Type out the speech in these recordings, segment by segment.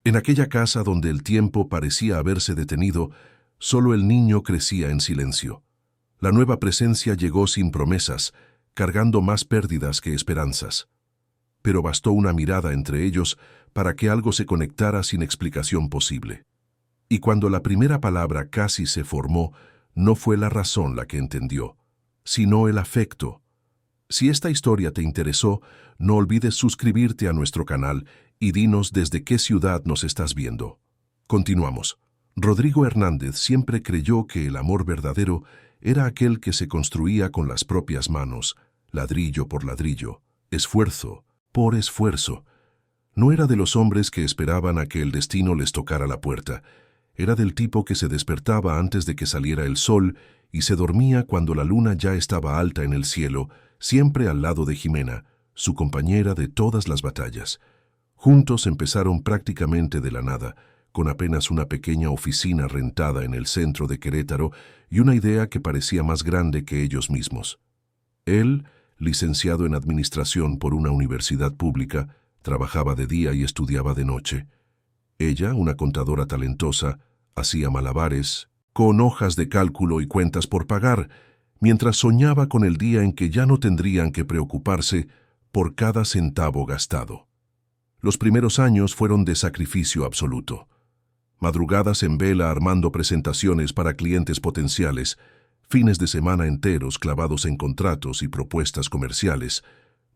En aquella casa donde el tiempo parecía haberse detenido, solo el niño crecía en silencio. La nueva presencia llegó sin promesas, cargando más pérdidas que esperanzas. Pero bastó una mirada entre ellos para que algo se conectara sin explicación posible. Y cuando la primera palabra casi se formó, no fue la razón la que entendió, sino el afecto. Si esta historia te interesó, no olvides suscribirte a nuestro canal y dinos desde qué ciudad nos estás viendo. Continuamos. Rodrigo Hernández siempre creyó que el amor verdadero era aquel que se construía con las propias manos, ladrillo por ladrillo, esfuerzo por esfuerzo. No era de los hombres que esperaban a que el destino les tocara la puerta. Era del tipo que se despertaba antes de que saliera el sol y se dormía cuando la luna ya estaba alta en el cielo, siempre al lado de Jimena, su compañera de todas las batallas. Juntos empezaron prácticamente de la nada, con apenas una pequeña oficina rentada en el centro de Querétaro y una idea que parecía más grande que ellos mismos. Él, licenciado en administración por una universidad pública, trabajaba de día y estudiaba de noche. Ella, una contadora talentosa, hacía malabares, con hojas de cálculo y cuentas por pagar, mientras soñaba con el día en que ya no tendrían que preocuparse por cada centavo gastado. Los primeros años fueron de sacrificio absoluto. Madrugadas en vela armando presentaciones para clientes potenciales, fines de semana enteros clavados en contratos y propuestas comerciales,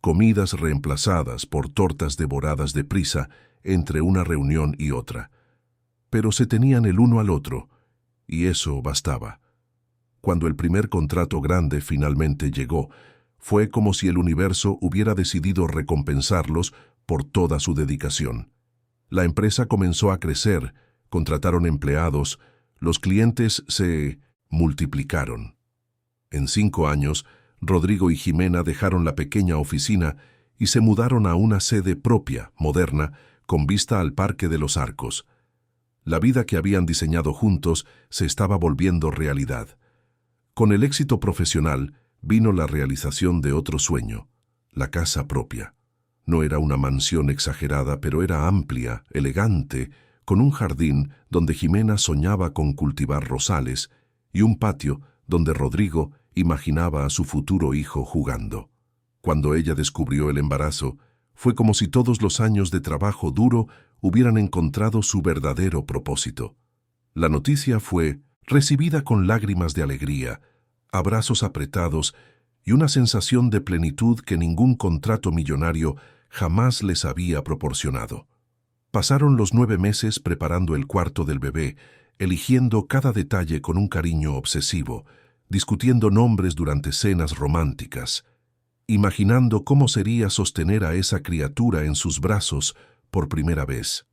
comidas reemplazadas por tortas devoradas deprisa entre una reunión y otra. Pero se tenían el uno al otro, y eso bastaba. Cuando el primer contrato grande finalmente llegó, fue como si el universo hubiera decidido recompensarlos por toda su dedicación. La empresa comenzó a crecer, contrataron empleados, los clientes se multiplicaron. En 5 años, Rodrigo y Jimena dejaron la pequeña oficina y se mudaron a una sede propia, moderna, con vista al Parque de los Arcos. La vida que habían diseñado juntos se estaba volviendo realidad. Con el éxito profesional vino la realización de otro sueño, la casa propia. No era una mansión exagerada, pero era amplia, elegante, con un jardín donde Jimena soñaba con cultivar rosales y un patio donde Rodrigo imaginaba a su futuro hijo jugando. Cuando ella descubrió el embarazo, fue como si todos los años de trabajo duro hubieran encontrado su verdadero propósito. La noticia fue recibida con lágrimas de alegría, abrazos apretados y una sensación de plenitud que ningún contrato millonario jamás les había proporcionado. Pasaron los 9 meses preparando el cuarto del bebé, eligiendo cada detalle con un cariño obsesivo, discutiendo nombres durante cenas románticas, imaginando cómo sería sostener a esa criatura en sus brazos por primera vez.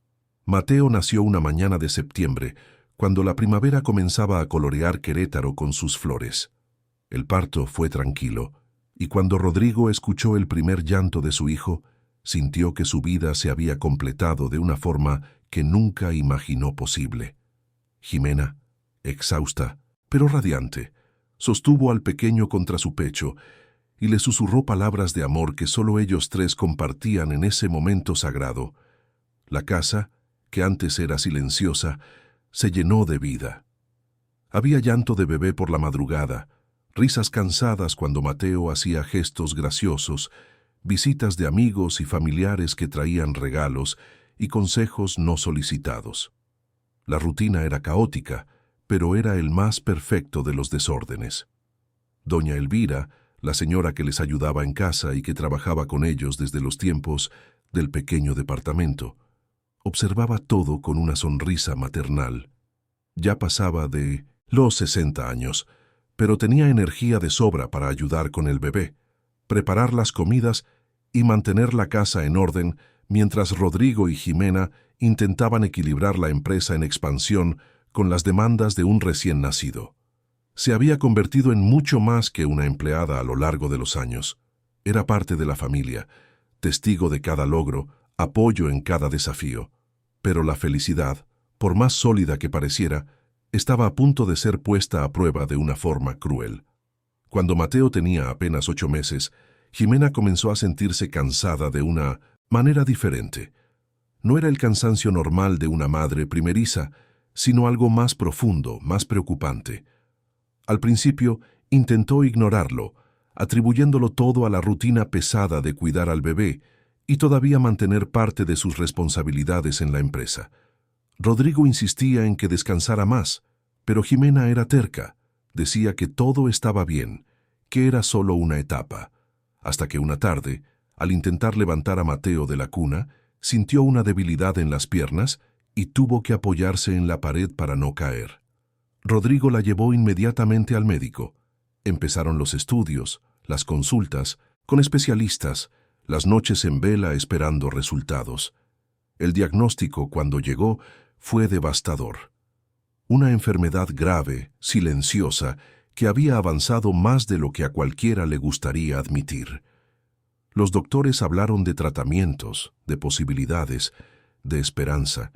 Mateo nació una mañana de septiembre, cuando la primavera comenzaba a colorear Querétaro con sus flores. El parto fue tranquilo, y cuando Rodrigo escuchó el primer llanto de su hijo, sintió que su vida se había completado de una forma que nunca imaginó posible. Jimena, exhausta, pero radiante, sostuvo al pequeño contra su pecho y le susurró palabras de amor que solo ellos tres compartían en ese momento sagrado. La casa, que antes era silenciosa, se llenó de vida. Había llanto de bebé por la madrugada, risas cansadas cuando Mateo hacía gestos graciosos, visitas de amigos y familiares que traían regalos y consejos no solicitados. La rutina era caótica, pero era el más perfecto de los desórdenes. Doña Elvira, la señora que les ayudaba en casa y que trabajaba con ellos desde los tiempos del pequeño departamento, observaba todo con una sonrisa maternal. Ya pasaba de los 60 años, pero tenía energía de sobra para ayudar con el bebé, preparar las comidas y mantener la casa en orden mientras Rodrigo y Jimena intentaban equilibrar la empresa en expansión con las demandas de un recién nacido. Se había convertido en mucho más que una empleada a lo largo de los años. Era parte de la familia, testigo de cada logro, apoyo en cada desafío. Pero la felicidad, por más sólida que pareciera, estaba a punto de ser puesta a prueba de una forma cruel. Cuando Mateo tenía apenas 8 meses, Jimena comenzó a sentirse cansada de una manera diferente. No era el cansancio normal de una madre primeriza, sino algo más profundo, más preocupante. Al principio, intentó ignorarlo, atribuyéndolo todo a la rutina pesada de cuidar al bebé y todavía mantener parte de sus responsabilidades en la empresa. Rodrigo insistía en que descansara más, pero Jimena era terca. Decía que todo estaba bien, que era solo una etapa, hasta que una tarde, al intentar levantar a Mateo de la cuna, sintió una debilidad en las piernas y tuvo que apoyarse en la pared para no caer. Rodrigo la llevó inmediatamente al médico. Empezaron los estudios, las consultas, con especialistas, las noches en vela esperando resultados. El diagnóstico, cuando llegó, fue devastador. Una enfermedad grave, silenciosa, que había avanzado más de lo que a cualquiera le gustaría admitir. Los doctores hablaron de tratamientos, de posibilidades, de esperanza,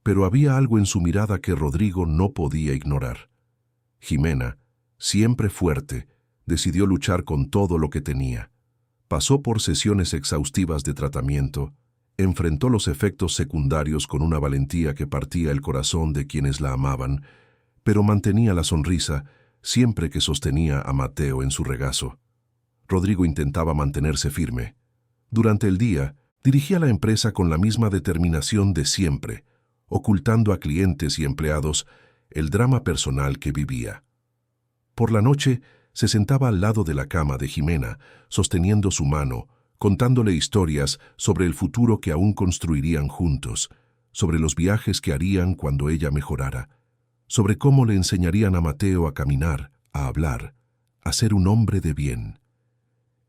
pero había algo en su mirada que Rodrigo no podía ignorar. Jimena, siempre fuerte, decidió luchar con todo lo que tenía. Pasó por sesiones exhaustivas de tratamiento, enfrentó los efectos secundarios con una valentía que partía el corazón de quienes la amaban, pero mantenía la sonrisa siempre que sostenía a Mateo en su regazo. Rodrigo intentaba mantenerse firme. Durante el día, dirigía la empresa con la misma determinación de siempre, ocultando a clientes y empleados el drama personal que vivía. Por la noche, se sentaba al lado de la cama de Jimena, sosteniendo su mano, contándole historias sobre el futuro que aún construirían juntos, sobre los viajes que harían cuando ella mejorara, sobre cómo le enseñarían a Mateo a caminar, a hablar, a ser un hombre de bien.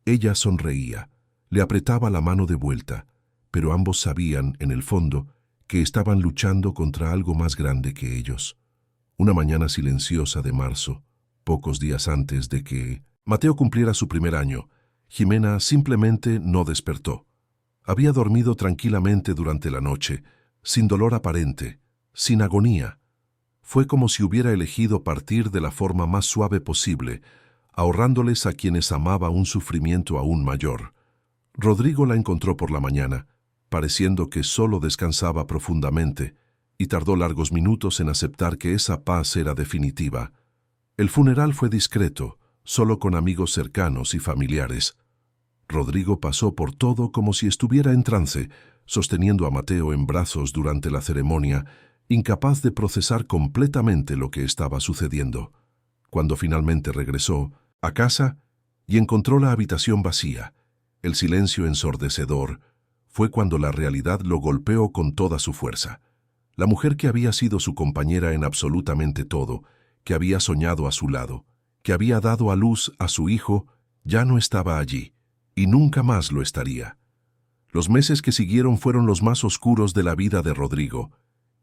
Ella sonreía, le apretaba la mano de vuelta, pero ambos sabían, en el fondo, que estaban luchando contra algo más grande que ellos. Una mañana silenciosa de marzo, pocos días antes de que Mateo cumpliera su primer año, Jimena simplemente no despertó. Había dormido tranquilamente durante la noche, sin dolor aparente, sin agonía. Fue como si hubiera elegido partir de la forma más suave posible, ahorrándoles a quienes amaba un sufrimiento aún mayor. Rodrigo la encontró por la mañana, pareciendo que solo descansaba profundamente, y tardó largos minutos en aceptar que esa paz era definitiva. El funeral fue discreto, solo con amigos cercanos y familiares. Rodrigo pasó por todo como si estuviera en trance, sosteniendo a Mateo en brazos durante la ceremonia, incapaz de procesar completamente lo que estaba sucediendo. Cuando finalmente regresó a casa y encontró la habitación vacía, el silencio ensordecedor, fue cuando la realidad lo golpeó con toda su fuerza. La mujer que había sido su compañera en absolutamente todo, que había soñado a su lado, que había dado a luz a su hijo, ya no estaba allí, y nunca más lo estaría. Los meses que siguieron fueron los más oscuros de la vida de Rodrigo.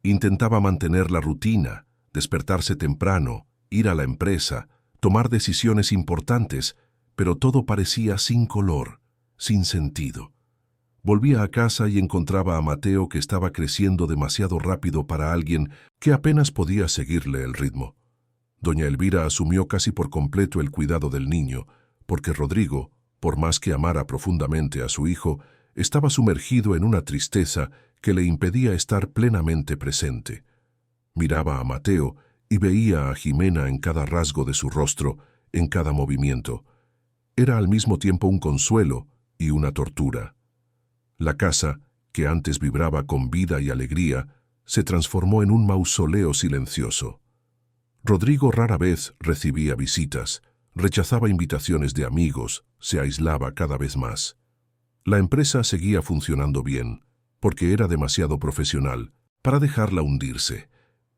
Intentaba mantener la rutina, despertarse temprano, ir a la empresa, tomar decisiones importantes, pero todo parecía sin color, sin sentido. Volvía a casa y encontraba a Mateo que estaba creciendo demasiado rápido para alguien que apenas podía seguirle el ritmo. Doña Elvira asumió casi por completo el cuidado del niño, porque Rodrigo, por más que amara profundamente a su hijo, estaba sumergido en una tristeza que le impedía estar plenamente presente. Miraba a Mateo y veía a Jimena en cada rasgo de su rostro, en cada movimiento. Era al mismo tiempo un consuelo y una tortura. La casa, que antes vibraba con vida y alegría, se transformó en un mausoleo silencioso. Rodrigo rara vez recibía visitas, rechazaba invitaciones de amigos, se aislaba cada vez más. La empresa seguía funcionando bien, porque era demasiado profesional para dejarla hundirse,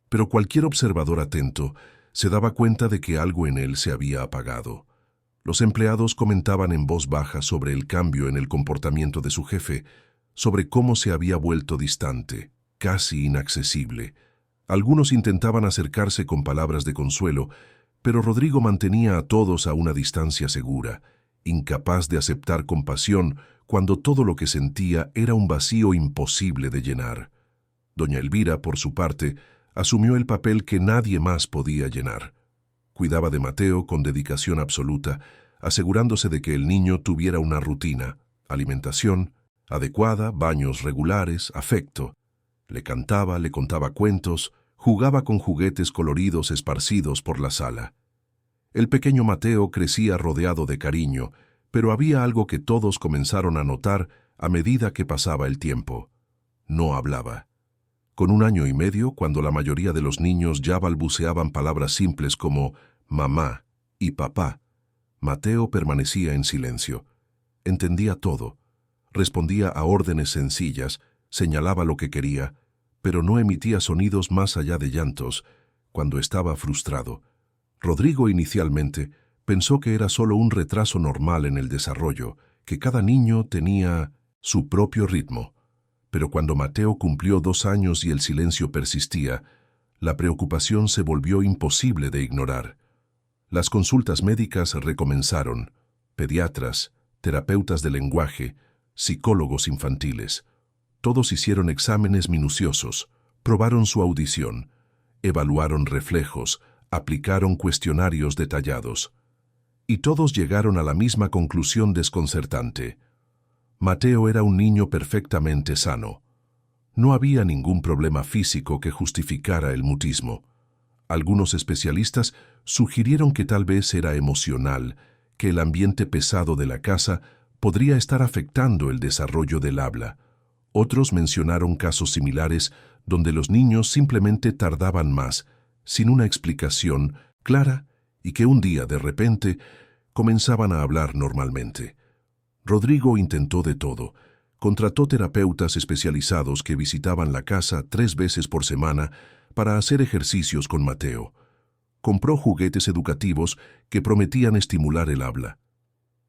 pero cualquier observador atento se daba cuenta de que algo en él se había apagado. Los empleados comentaban en voz baja sobre el cambio en el comportamiento de su jefe, sobre cómo se había vuelto distante, casi inaccesible. Algunos intentaban acercarse con palabras de consuelo, pero Rodrigo mantenía a todos a una distancia segura, incapaz de aceptar compasión cuando todo lo que sentía era un vacío imposible de llenar. Doña Elvira, por su parte, asumió el papel que nadie más podía llenar. Cuidaba de Mateo con dedicación absoluta, asegurándose de que el niño tuviera una rutina, alimentación adecuada, baños regulares, afecto. Le cantaba, le contaba cuentos, jugaba con juguetes coloridos esparcidos por la sala. El pequeño Mateo crecía rodeado de cariño, pero había algo que todos comenzaron a notar a medida que pasaba el tiempo. No hablaba. Con 1 año y medio, cuando la mayoría de los niños ya balbuceaban palabras simples como mamá y papá, Mateo permanecía en silencio. Entendía todo. Respondía a órdenes sencillas, señalaba lo que quería, pero no emitía sonidos más allá de llantos cuando estaba frustrado. Rodrigo inicialmente pensó que era solo un retraso normal en el desarrollo, que cada niño tenía su propio ritmo. Pero cuando Mateo cumplió 2 años y el silencio persistía, la preocupación se volvió imposible de ignorar. Las consultas médicas recomenzaron. Pediatras, terapeutas de lenguaje, psicólogos infantiles. Todos hicieron exámenes minuciosos, probaron su audición, evaluaron reflejos, aplicaron cuestionarios detallados. Y todos llegaron a la misma conclusión desconcertante. Mateo era un niño perfectamente sano. No había ningún problema físico que justificara el mutismo. Algunos especialistas sugirieron que tal vez era emocional, que el ambiente pesado de la casa podría estar afectando el desarrollo del habla. Otros mencionaron casos similares donde los niños simplemente tardaban más, sin una explicación clara, y que un día, de repente, comenzaban a hablar normalmente. Rodrigo intentó de todo. Contrató terapeutas especializados que visitaban la casa 3 veces por semana para hacer ejercicios con Mateo. Compró juguetes educativos que prometían estimular el habla.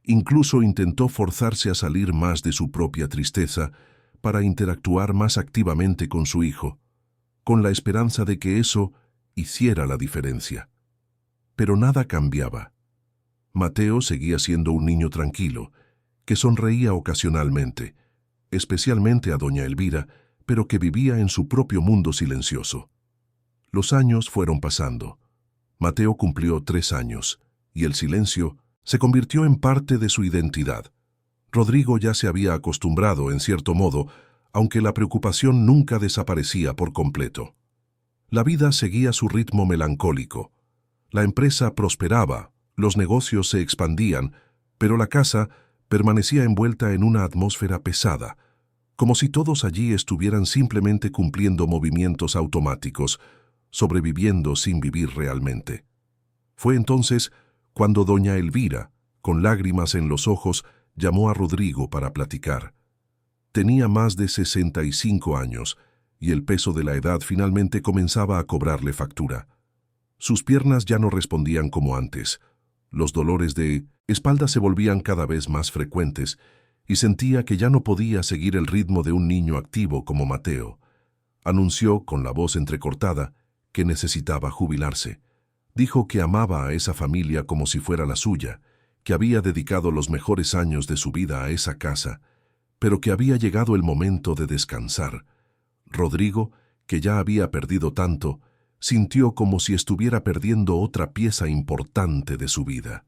Incluso intentó forzarse a salir más de su propia tristeza para interactuar más activamente con su hijo, con la esperanza de que eso hiciera la diferencia. Pero nada cambiaba. Mateo seguía siendo un niño tranquilo, que sonreía ocasionalmente, especialmente a doña Elvira, pero que vivía en su propio mundo silencioso. Los años fueron pasando. Mateo cumplió 3 años, y el silencio se convirtió en parte de su identidad. Rodrigo ya se había acostumbrado, en cierto modo, aunque la preocupación nunca desaparecía por completo. La vida seguía su ritmo melancólico. La empresa prosperaba, los negocios se expandían, pero la casa permanecía envuelta en una atmósfera pesada, como si todos allí estuvieran simplemente cumpliendo movimientos automáticos, sobreviviendo sin vivir realmente. Fue entonces cuando doña Elvira, con lágrimas en los ojos, llamó a Rodrigo para platicar. Tenía más de 65 años, y el peso de la edad finalmente comenzaba a cobrarle factura. Sus piernas ya no respondían como antes. Los dolores de espalda se volvían cada vez más frecuentes, y sentía que ya no podía seguir el ritmo de un niño activo como Mateo. Anunció, con la voz entrecortada, que necesitaba jubilarse. Dijo que amaba a esa familia como si fuera la suya, que había dedicado los mejores años de su vida a esa casa, pero que había llegado el momento de descansar. Rodrigo, que ya había perdido tanto, sintió como si estuviera perdiendo otra pieza importante de su vida.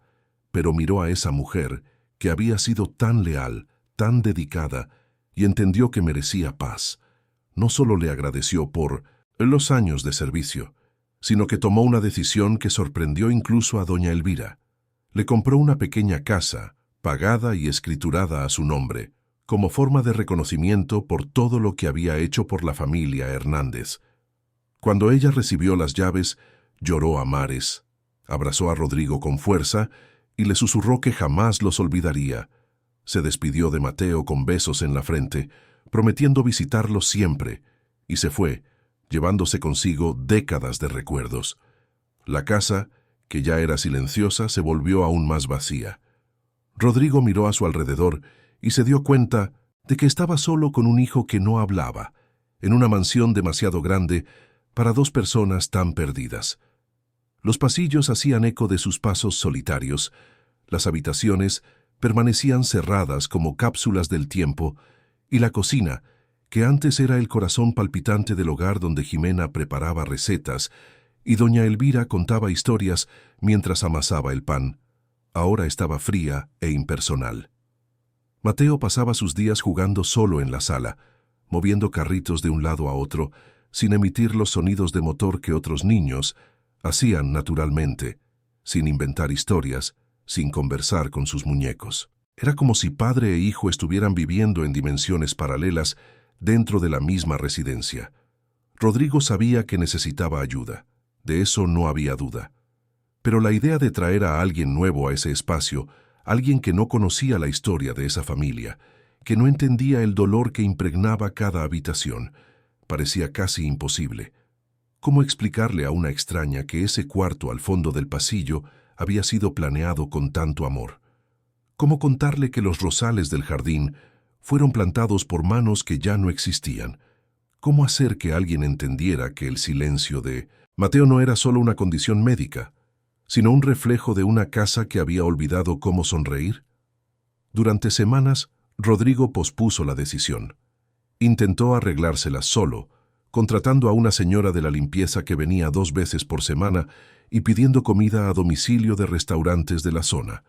Pero miró a esa mujer, que había sido tan leal, tan dedicada, y entendió que merecía paz. No solo le agradeció por los años de servicio, sino que tomó una decisión que sorprendió incluso a doña Elvira. Le compró una pequeña casa, pagada y escriturada a su nombre, como forma de reconocimiento por todo lo que había hecho por la familia Hernández. Cuando ella recibió las llaves, lloró a mares, abrazó a Rodrigo con fuerza y le susurró que jamás los olvidaría. Se despidió de Mateo con besos en la frente, prometiendo visitarlo siempre, y se fue, llevándose consigo décadas de recuerdos. La casa, que ya era silenciosa, se volvió aún más vacía. Rodrigo miró a su alrededor y se dio cuenta de que estaba solo con un hijo que no hablaba, en una mansión demasiado grande para 2 personas tan perdidas. Los pasillos hacían eco de sus pasos solitarios, las habitaciones permanecían cerradas como cápsulas del tiempo, y la cocina, que antes era el corazón palpitante del hogar donde Jimena preparaba recetas y doña Elvira contaba historias mientras amasaba el pan, ahora estaba fría e impersonal. Mateo pasaba sus días jugando solo en la sala, moviendo carritos de un lado a otro, sin emitir los sonidos de motor que otros niños hacían naturalmente, sin inventar historias, sin conversar con sus muñecos. Era como si padre e hijo estuvieran viviendo en dimensiones paralelas dentro de la misma residencia. Rodrigo sabía que necesitaba ayuda, de eso no había duda. Pero la idea de traer a alguien nuevo a ese espacio, alguien que no conocía la historia de esa familia, que no entendía el dolor que impregnaba cada habitación, parecía casi imposible. ¿Cómo explicarle a una extraña que ese cuarto al fondo del pasillo había sido planeado con tanto amor? ¿Cómo contarle que los rosales del jardín fueron plantados por manos que ya no existían? ¿Cómo hacer que alguien entendiera que el silencio de Mateo no era solo una condición médica, sino un reflejo de una casa que había olvidado cómo sonreír? Durante semanas, Rodrigo pospuso la decisión. Intentó arreglárselas solo, contratando a una señora de la limpieza que venía 2 veces por semana y pidiendo comida a domicilio de restaurantes de la zona.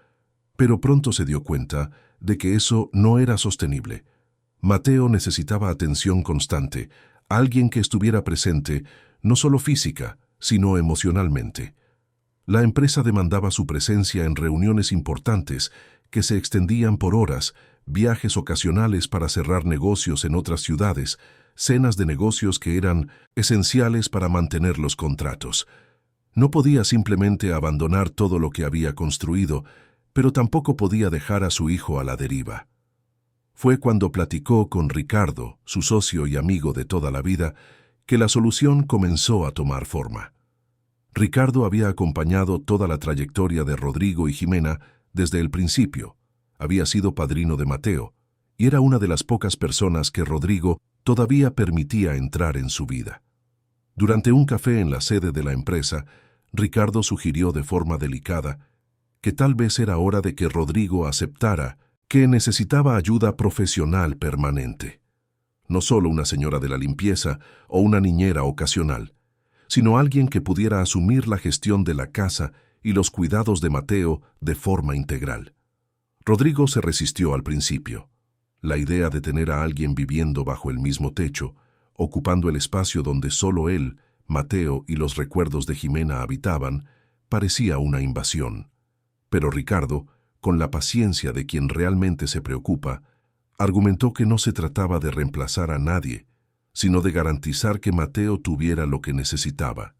Pero pronto se dio cuenta de que eso no era sostenible. Mateo necesitaba atención constante, alguien que estuviera presente, no solo física, sino emocionalmente. La empresa demandaba su presencia en reuniones importantes que se extendían por horas, viajes ocasionales para cerrar negocios en otras ciudades, cenas de negocios que eran esenciales para mantener los contratos. No podía simplemente abandonar todo lo que había construido, pero tampoco podía dejar a su hijo a la deriva. Fue cuando platicó con Ricardo, su socio y amigo de toda la vida, que la solución comenzó a tomar forma. Ricardo había acompañado toda la trayectoria de Rodrigo y Jimena desde el principio. Había sido padrino de Mateo, y era una de las pocas personas que Rodrigo todavía permitía entrar en su vida. Durante un café en la sede de la empresa, Ricardo sugirió de forma delicada que tal vez era hora de que Rodrigo aceptara que necesitaba ayuda profesional permanente. No solo una señora de la limpieza o una niñera ocasional, sino alguien que pudiera asumir la gestión de la casa y los cuidados de Mateo de forma integral. Rodrigo se resistió al principio. La idea de tener a alguien viviendo bajo el mismo techo, ocupando el espacio donde solo él, Mateo y los recuerdos de Jimena habitaban, parecía una invasión. Pero Ricardo, con la paciencia de quien realmente se preocupa, argumentó que no se trataba de reemplazar a nadie, sino de garantizar que Mateo tuviera lo que necesitaba,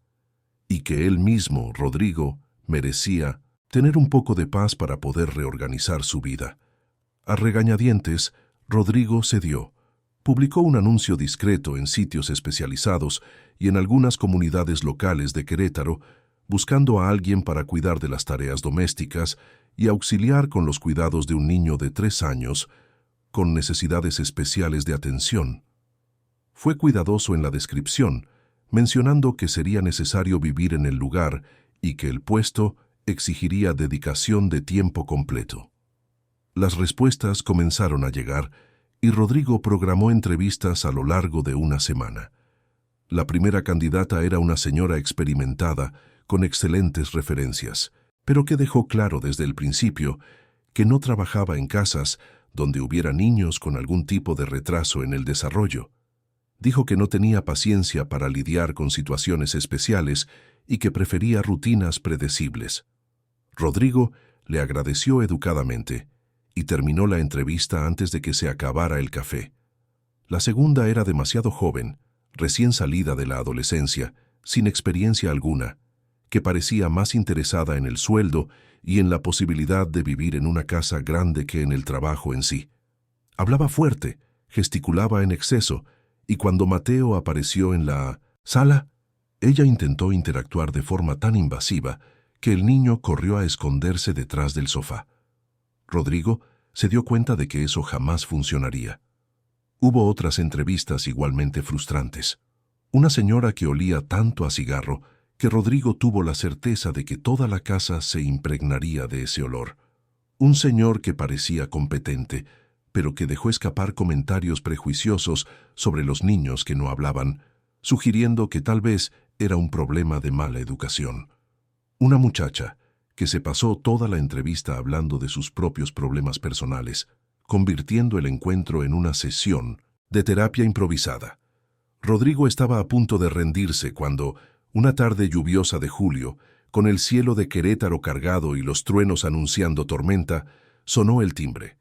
y que él mismo, Rodrigo, merecía tener un poco de paz para poder reorganizar su vida. A regañadientes, Rodrigo cedió. Publicó un anuncio discreto en sitios especializados y en algunas comunidades locales de Querétaro, buscando a alguien para cuidar de las tareas domésticas y auxiliar con los cuidados de un niño de 3 años con necesidades especiales de atención. Fue cuidadoso en la descripción, mencionando que sería necesario vivir en el lugar y que el puesto exigiría dedicación de tiempo completo. Las respuestas comenzaron a llegar y Rodrigo programó entrevistas a lo largo de una semana. La primera candidata era una señora experimentada, con excelentes referencias, pero que dejó claro desde el principio que no trabajaba en casas donde hubiera niños con algún tipo de retraso en el desarrollo. Dijo que no tenía paciencia para lidiar con situaciones especiales y que prefería rutinas predecibles. Rodrigo le agradeció educadamente y terminó la entrevista antes de que se acabara el café. La segunda era demasiado joven, recién salida de la adolescencia, sin experiencia alguna, que parecía más interesada en el sueldo y en la posibilidad de vivir en una casa grande que en el trabajo en sí. Hablaba fuerte, gesticulaba en exceso, y cuando Mateo apareció en la sala, ella intentó interactuar de forma tan invasiva que el niño corrió a esconderse detrás del sofá. Rodrigo se dio cuenta de que eso jamás funcionaría. Hubo otras entrevistas igualmente frustrantes. Una señora que olía tanto a cigarro que Rodrigo tuvo la certeza de que toda la casa se impregnaría de ese olor. Un señor que parecía competente, pero que dejó escapar comentarios prejuiciosos sobre los niños que no hablaban, sugiriendo que tal vez era un problema de mala educación. Una muchacha que se pasó toda la entrevista hablando de sus propios problemas personales, convirtiendo el encuentro en una sesión de terapia improvisada. Rodrigo estaba a punto de rendirse cuando, una tarde lluviosa de julio, con el cielo de Querétaro cargado y los truenos anunciando tormenta, sonó el timbre.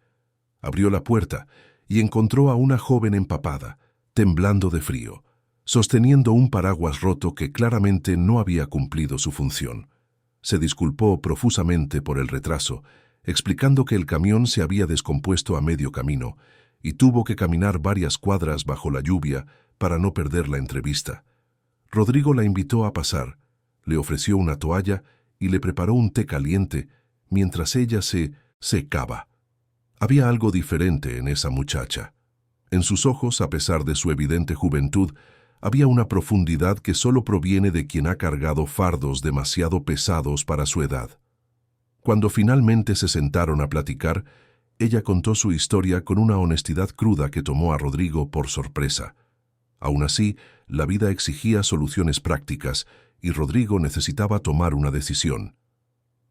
Abrió la puerta y encontró a una joven empapada, temblando de frío, sosteniendo un paraguas roto que claramente no había cumplido su función. Se disculpó profusamente por el retraso, explicando que el camión se había descompuesto a medio camino y tuvo que caminar varias cuadras bajo la lluvia para no perder la entrevista. Rodrigo la invitó a pasar, le ofreció una toalla y le preparó un té caliente mientras ella se secaba. Había algo diferente en esa muchacha. En sus ojos, a pesar de su evidente juventud, había una profundidad que solo proviene de quien ha cargado fardos demasiado pesados para su edad. Cuando finalmente se sentaron a platicar, ella contó su historia con una honestidad cruda que tomó a Rodrigo por sorpresa. Aún así, la vida exigía soluciones prácticas y Rodrigo necesitaba tomar una decisión.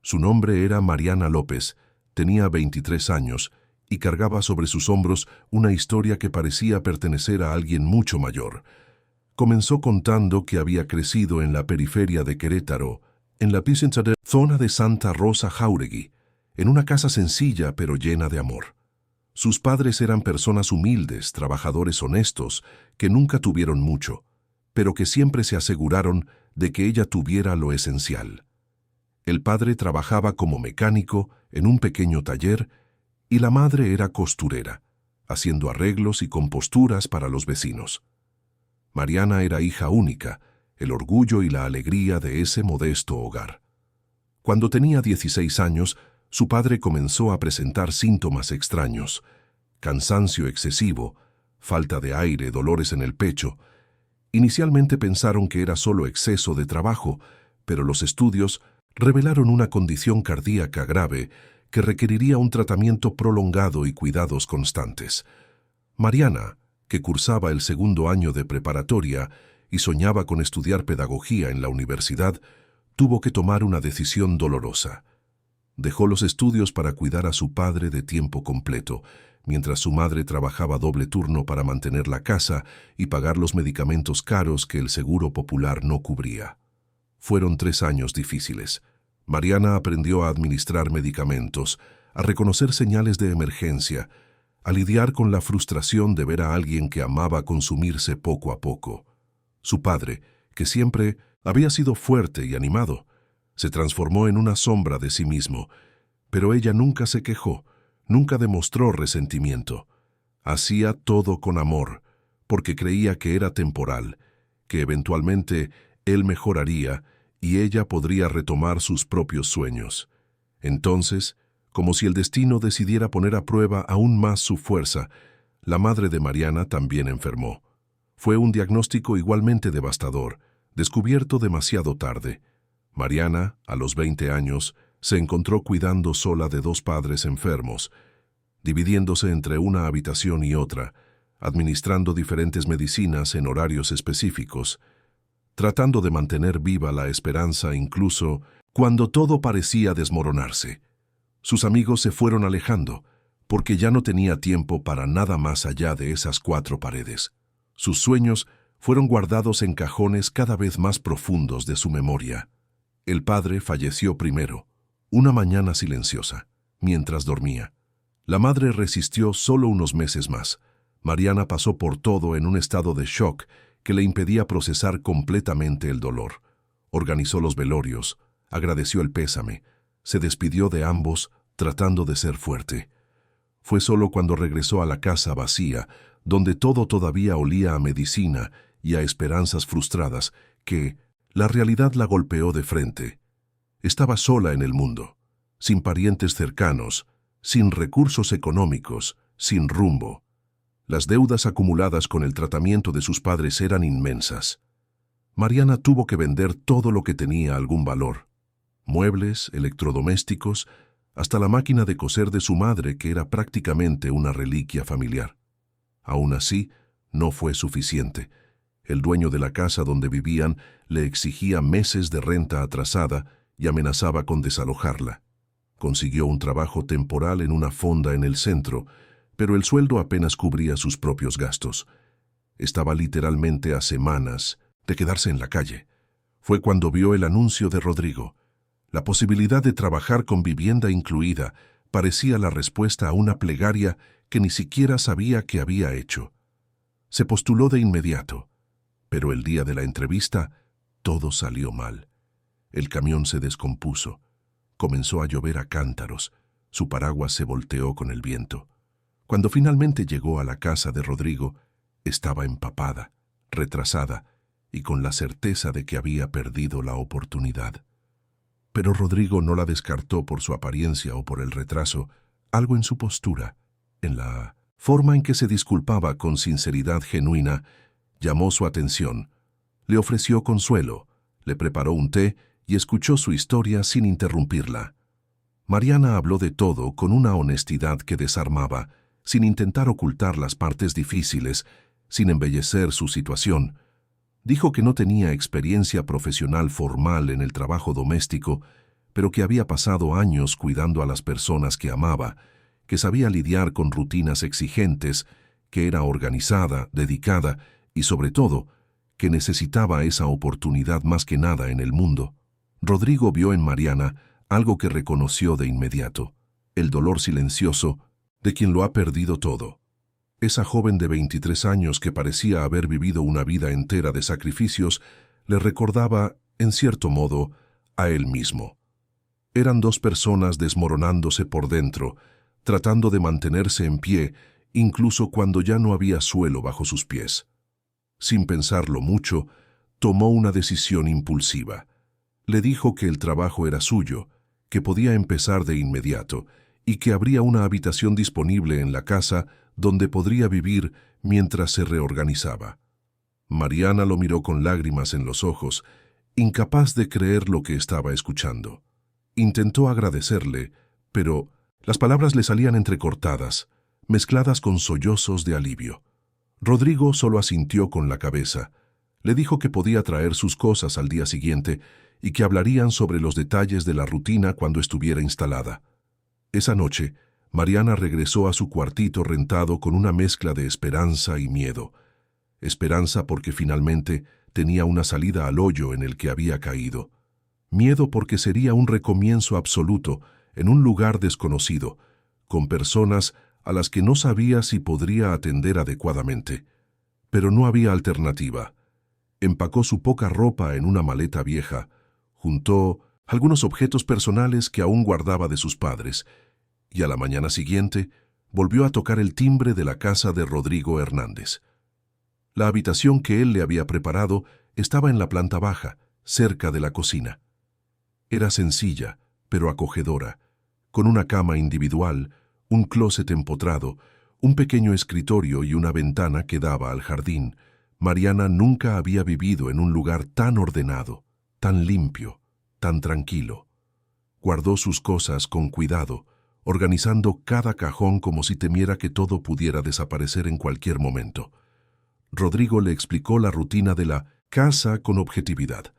Su nombre era Mariana López, tenía 23 años y cargaba sobre sus hombros una historia que parecía pertenecer a alguien mucho mayor. Comenzó contando que había crecido en la periferia de Querétaro, en la piscina zona de Santa Rosa Jáuregui, en una casa sencilla pero llena de amor. Sus padres eran personas humildes, trabajadores honestos, que nunca tuvieron mucho, pero que siempre se aseguraron de que ella tuviera lo esencial. El padre trabajaba como mecánico en un pequeño taller y la madre era costurera, haciendo arreglos y composturas para los vecinos. Mariana era hija única, el orgullo y la alegría de ese modesto hogar. Cuando tenía 16 años, su padre comenzó a presentar síntomas extraños: cansancio excesivo, falta de aire, dolores en el pecho. Inicialmente pensaron que era solo exceso de trabajo, pero los estudios revelaron una condición cardíaca grave que requeriría un tratamiento prolongado y cuidados constantes. Mariana, que cursaba el segundo año de preparatoria y soñaba con estudiar pedagogía en la universidad, tuvo que tomar una decisión dolorosa. Dejó los estudios para cuidar a su padre de tiempo completo, mientras su madre trabajaba doble turno para mantener la casa y pagar los medicamentos caros que el seguro popular no cubría. Fueron 3 años difíciles. Mariana aprendió a administrar medicamentos, a reconocer señales de emergencia, a lidiar con la frustración de ver a alguien que amaba consumirse poco a poco. Su padre, que siempre había sido fuerte y animado, se transformó en una sombra de sí mismo, pero ella nunca se quejó, nunca demostró resentimiento. Hacía todo con amor, porque creía que era temporal, que eventualmente él mejoraría y ella podría retomar sus propios sueños. Entonces, como si el destino decidiera poner a prueba aún más su fuerza, la madre de Mariana también enfermó. Fue un diagnóstico igualmente devastador, descubierto demasiado tarde. Mariana, a los 20 años, se encontró cuidando sola de 2 padres enfermos, dividiéndose entre una habitación y otra, administrando diferentes medicinas en horarios específicos, tratando de mantener viva la esperanza incluso cuando todo parecía desmoronarse. Sus amigos se fueron alejando, porque ya no tenía tiempo para nada más allá de esas 4 paredes. Sus sueños fueron guardados en cajones cada vez más profundos de su memoria. El padre falleció primero, una mañana silenciosa, mientras dormía. La madre resistió solo unos meses más. Mariana pasó por todo en un estado de shock que le impedía procesar completamente el dolor. Organizó los velorios, agradeció el pésame, se despidió de ambos tratando de ser fuerte. Fue solo cuando regresó a la casa vacía, donde todo todavía olía a medicina y a esperanzas frustradas, que la realidad la golpeó de frente. Estaba sola en el mundo, sin parientes cercanos, sin recursos económicos, sin rumbo. Las deudas acumuladas con el tratamiento de sus padres eran inmensas. Mariana tuvo que vender todo lo que tenía algún valor: muebles, electrodomésticos, hasta la máquina de coser de su madre, que era prácticamente una reliquia familiar. Aún así, no fue suficiente. El dueño de la casa donde vivían le exigía meses de renta atrasada y amenazaba con desalojarla. Consiguió un trabajo temporal en una fonda en el centro, pero el sueldo apenas cubría sus propios gastos. Estaba literalmente a semanas de quedarse en la calle. Fue cuando vio el anuncio de Rodrigo. La posibilidad de trabajar con vivienda incluida parecía la respuesta a una plegaria que ni siquiera sabía que había hecho. Se postuló de inmediato, pero el día de la entrevista todo salió mal. El camión se descompuso. Comenzó a llover a cántaros. Su paraguas se volteó con el viento. Cuando finalmente llegó a la casa de Rodrigo, estaba empapada, retrasada y con la certeza de que había perdido la oportunidad. Pero Rodrigo no la descartó por su apariencia o por el retraso, algo en su postura, en la forma en que se disculpaba con sinceridad genuina, llamó su atención. Le ofreció consuelo, le preparó un té y escuchó su historia sin interrumpirla. Mariana habló de todo con una honestidad que desarmaba, sin intentar ocultar las partes difíciles, sin embellecer su situación. Dijo que no tenía experiencia profesional formal en el trabajo doméstico, pero que había pasado años cuidando a las personas que amaba, que sabía lidiar con rutinas exigentes, que era organizada, dedicada y, sobre todo, que necesitaba esa oportunidad más que nada en el mundo. Rodrigo vio en Mariana algo que reconoció de inmediato, el dolor silencioso de quien lo ha perdido todo. Esa joven de 23 años que parecía haber vivido una vida entera de sacrificios le recordaba, en cierto modo, a él mismo. Eran dos personas desmoronándose por dentro, tratando de mantenerse en pie, incluso cuando ya no había suelo bajo sus pies. Sin pensarlo mucho, tomó una decisión impulsiva. Le dijo que el trabajo era suyo, que podía empezar de inmediato y que habría una habitación disponible en la casa donde podría vivir mientras se reorganizaba. Mariana lo miró con lágrimas en los ojos, incapaz de creer lo que estaba escuchando. Intentó agradecerle, pero las palabras le salían entrecortadas, mezcladas con sollozos de alivio. Rodrigo solo asintió con la cabeza. Le dijo que podía traer sus cosas al día siguiente y que hablarían sobre los detalles de la rutina cuando estuviera instalada. Esa noche, Mariana regresó a su cuartito rentado con una mezcla de esperanza y miedo. Esperanza porque finalmente tenía una salida al hoyo en el que había caído. Miedo porque sería un recomienzo absoluto en un lugar desconocido, con personas a las que no sabía si podría atender adecuadamente. Pero no había alternativa. Empacó su poca ropa en una maleta vieja, juntó algunos objetos personales que aún guardaba de sus padres, y a la mañana siguiente volvió a tocar el timbre de la casa de Rodrigo Hernández. La habitación que él le había preparado estaba en la planta baja, cerca de la cocina. Era sencilla, pero acogedora, con una cama individual, un closet empotrado, un pequeño escritorio y una ventana que daba al jardín. Mariana nunca había vivido en un lugar tan ordenado, tan limpio, tan tranquilo. Guardó sus cosas con cuidado, organizando cada cajón como si temiera que todo pudiera desaparecer en cualquier momento. Rodrigo le explicó la rutina de la casa con objetividad.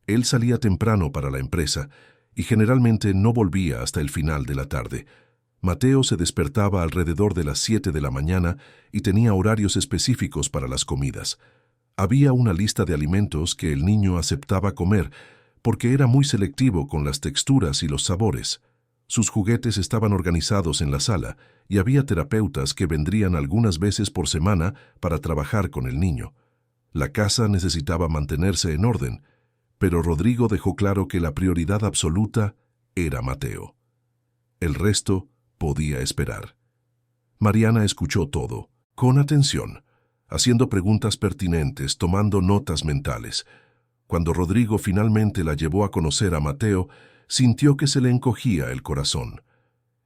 Él salía temprano para la empresa y generalmente no volvía hasta el final de la tarde. Mateo se despertaba alrededor de las 7 de la mañana y tenía horarios específicos para las comidas. Había una lista de alimentos que el niño aceptaba comer porque era muy selectivo con las texturas y los sabores. Sus juguetes estaban organizados en la sala y había terapeutas que vendrían algunas veces por semana para trabajar con el niño. La casa necesitaba mantenerse en orden, pero Rodrigo dejó claro que la prioridad absoluta era Mateo. El resto podía esperar. Mariana escuchó todo, con atención, haciendo preguntas pertinentes, tomando notas mentales. Cuando Rodrigo finalmente la llevó a conocer a Mateo, sintió que se le encogía el corazón.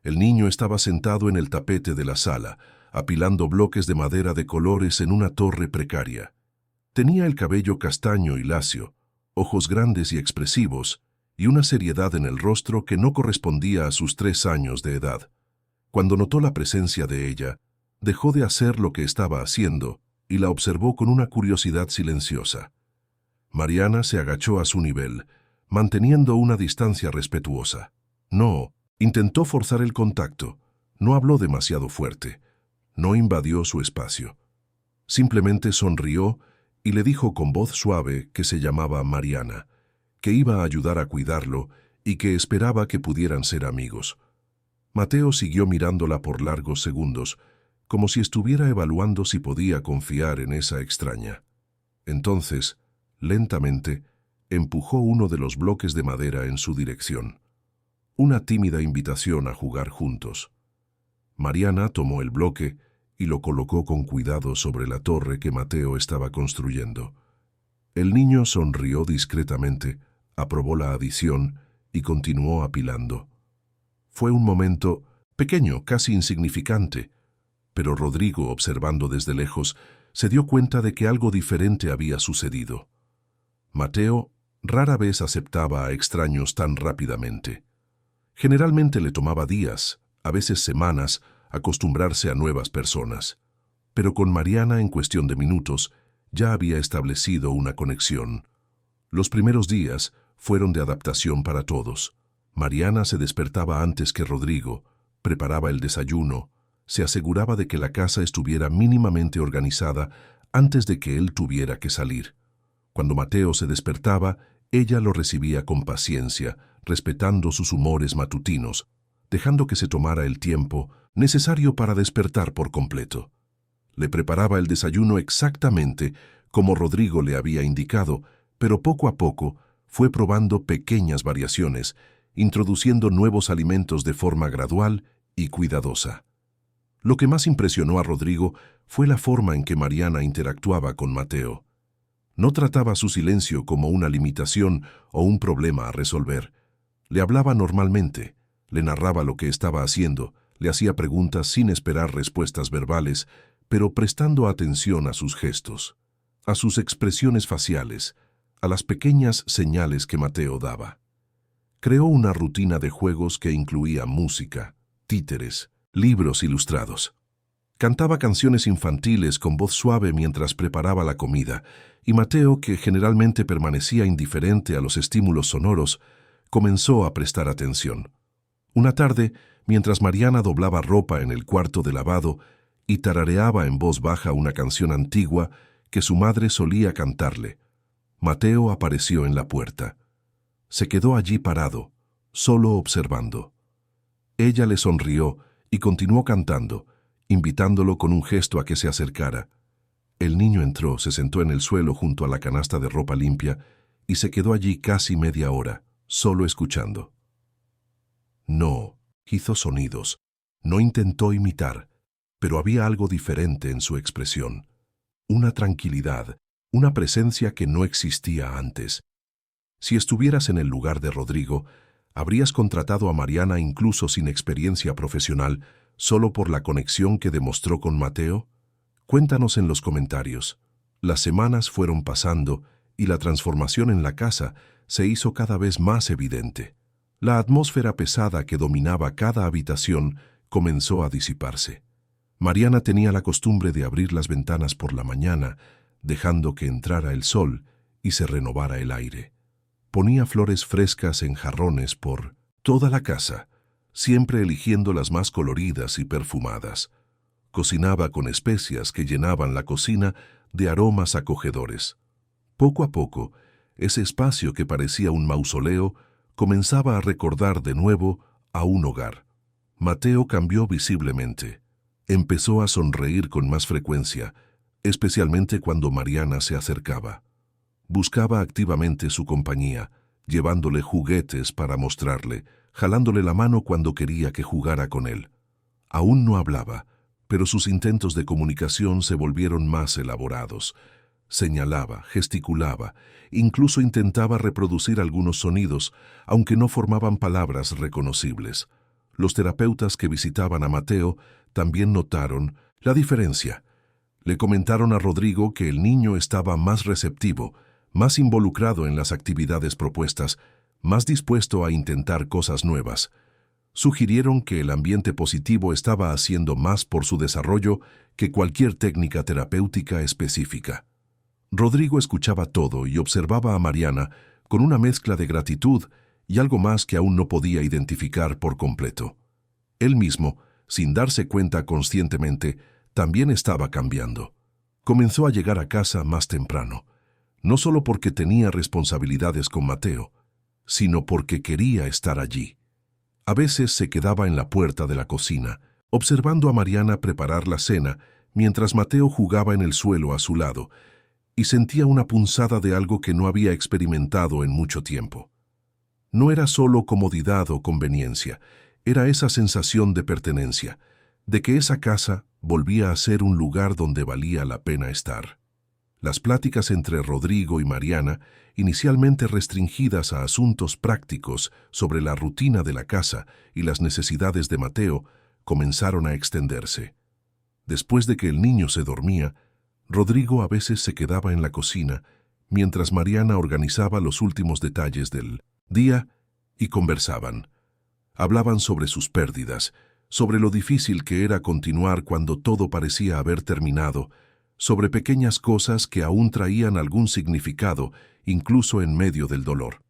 El niño estaba sentado en el tapete de la sala, apilando bloques de madera de colores en una torre precaria. Tenía el cabello castaño y lacio, ojos grandes y expresivos, y una seriedad en el rostro que no correspondía a sus 3 años de edad. Cuando notó la presencia de ella, dejó de hacer lo que estaba haciendo y la observó con una curiosidad silenciosa. Mariana se agachó a su nivel, manteniendo una distancia respetuosa. No, intentó forzar el contacto, no habló demasiado fuerte. No invadió su espacio. Simplemente sonrió y le dijo con voz suave que se llamaba Mariana, que iba a ayudar a cuidarlo y que esperaba que pudieran ser amigos. Mateo siguió mirándola por largos segundos, como si estuviera evaluando si podía confiar en esa extraña. Entonces, lentamente, empujó uno de los bloques de madera en su dirección. Una tímida invitación a jugar juntos. Mariana tomó el bloque y lo colocó con cuidado sobre la torre que Mateo estaba construyendo. El niño sonrió discretamente, aprobó la adición y continuó apilando. Fue un momento pequeño, casi insignificante, pero Rodrigo, observando desde lejos, se dio cuenta de que algo diferente había sucedido. Mateo rara vez aceptaba a extraños tan rápidamente. Generalmente le tomaba días, a veces semanas, acostumbrarse a nuevas personas. Pero con Mariana, en cuestión de minutos, ya había establecido una conexión. Los primeros días fueron de adaptación para todos. Mariana se despertaba antes que Rodrigo, preparaba el desayuno, se aseguraba de que la casa estuviera mínimamente organizada antes de que él tuviera que salir. Cuando Mateo se despertaba, ella lo recibía con paciencia, respetando sus humores matutinos, dejando que se tomara el tiempo necesario para despertar por completo. Le preparaba el desayuno exactamente como Rodrigo le había indicado, pero poco a poco fue probando pequeñas variaciones, introduciendo nuevos alimentos de forma gradual y cuidadosa. Lo que más impresionó a Rodrigo fue la forma en que Mariana interactuaba con Mateo. No trataba su silencio como una limitación o un problema a resolver. Le hablaba normalmente, le narraba lo que estaba haciendo, le hacía preguntas sin esperar respuestas verbales, pero prestando atención a sus gestos, a sus expresiones faciales, a las pequeñas señales que Mateo daba. Creó una rutina de juegos que incluía música, títeres, libros ilustrados. Cantaba canciones infantiles con voz suave mientras preparaba la comida, y Mateo, que generalmente permanecía indiferente a los estímulos sonoros, comenzó a prestar atención. Una tarde, mientras Mariana doblaba ropa en el cuarto de lavado y tarareaba en voz baja una canción antigua que su madre solía cantarle, Mateo apareció en la puerta. Se quedó allí parado, solo observando. Ella le sonrió y continuó cantando, invitándolo con un gesto a que se acercara. El niño entró, se sentó en el suelo junto a la canasta de ropa limpia y se quedó allí casi media hora, solo escuchando. No hizo sonidos, no intentó imitar, pero había algo diferente en su expresión. Una tranquilidad, una presencia que no existía antes. Si estuvieras en el lugar de Rodrigo, ¿habrías contratado a Mariana incluso sin experiencia profesional, solo por la conexión que demostró con Mateo? Cuéntanos en los comentarios. Las semanas fueron pasando y la transformación en la casa se hizo cada vez más evidente. La atmósfera pesada que dominaba cada habitación comenzó a disiparse. Mariana tenía la costumbre de abrir las ventanas por la mañana, dejando que entrara el sol y se renovara el aire. Ponía flores frescas en jarrones por toda la casa, siempre eligiendo las más coloridas y perfumadas. Cocinaba con especias que llenaban la cocina de aromas acogedores. Poco a poco, ese espacio que parecía un mausoleo comenzaba a recordar de nuevo a un hogar. Mateo cambió visiblemente. Empezó a sonreír con más frecuencia, especialmente cuando Mariana se acercaba. Buscaba activamente su compañía, llevándole juguetes para mostrarle, jalándole la mano cuando quería que jugara con él. Aún no hablaba, pero sus intentos de comunicación se volvieron más elaborados. Señalaba, gesticulaba, incluso intentaba reproducir algunos sonidos, aunque no formaban palabras reconocibles. Los terapeutas que visitaban a Mateo también notaron la diferencia. Le comentaron a Rodrigo que el niño estaba más receptivo, más involucrado en las actividades propuestas, más dispuesto a intentar cosas nuevas. Sugirieron que el ambiente positivo estaba haciendo más por su desarrollo que cualquier técnica terapéutica específica. Rodrigo escuchaba todo y observaba a Mariana con una mezcla de gratitud y algo más que aún no podía identificar por completo. Él mismo, sin darse cuenta conscientemente, también estaba cambiando. Comenzó a llegar a casa más temprano, no solo porque tenía responsabilidades con Mateo, sino porque quería estar allí. A veces se quedaba en la puerta de la cocina, observando a Mariana preparar la cena, mientras Mateo jugaba en el suelo a su lado, y sentía una punzada de algo que no había experimentado en mucho tiempo. No era solo comodidad o conveniencia, era esa sensación de pertenencia, de que esa casa volvía a ser un lugar donde valía la pena estar. Las pláticas entre Rodrigo y Mariana, inicialmente restringidas a asuntos prácticos sobre la rutina de la casa y las necesidades de Mateo, comenzaron a extenderse. Después de que el niño se dormía, Rodrigo a veces se quedaba en la cocina, mientras Mariana organizaba los últimos detalles del día y conversaban. Hablaban sobre sus pérdidas, sobre lo difícil que era continuar cuando todo parecía haber terminado, sobre pequeñas cosas que aún traían algún significado, incluso en medio del dolor.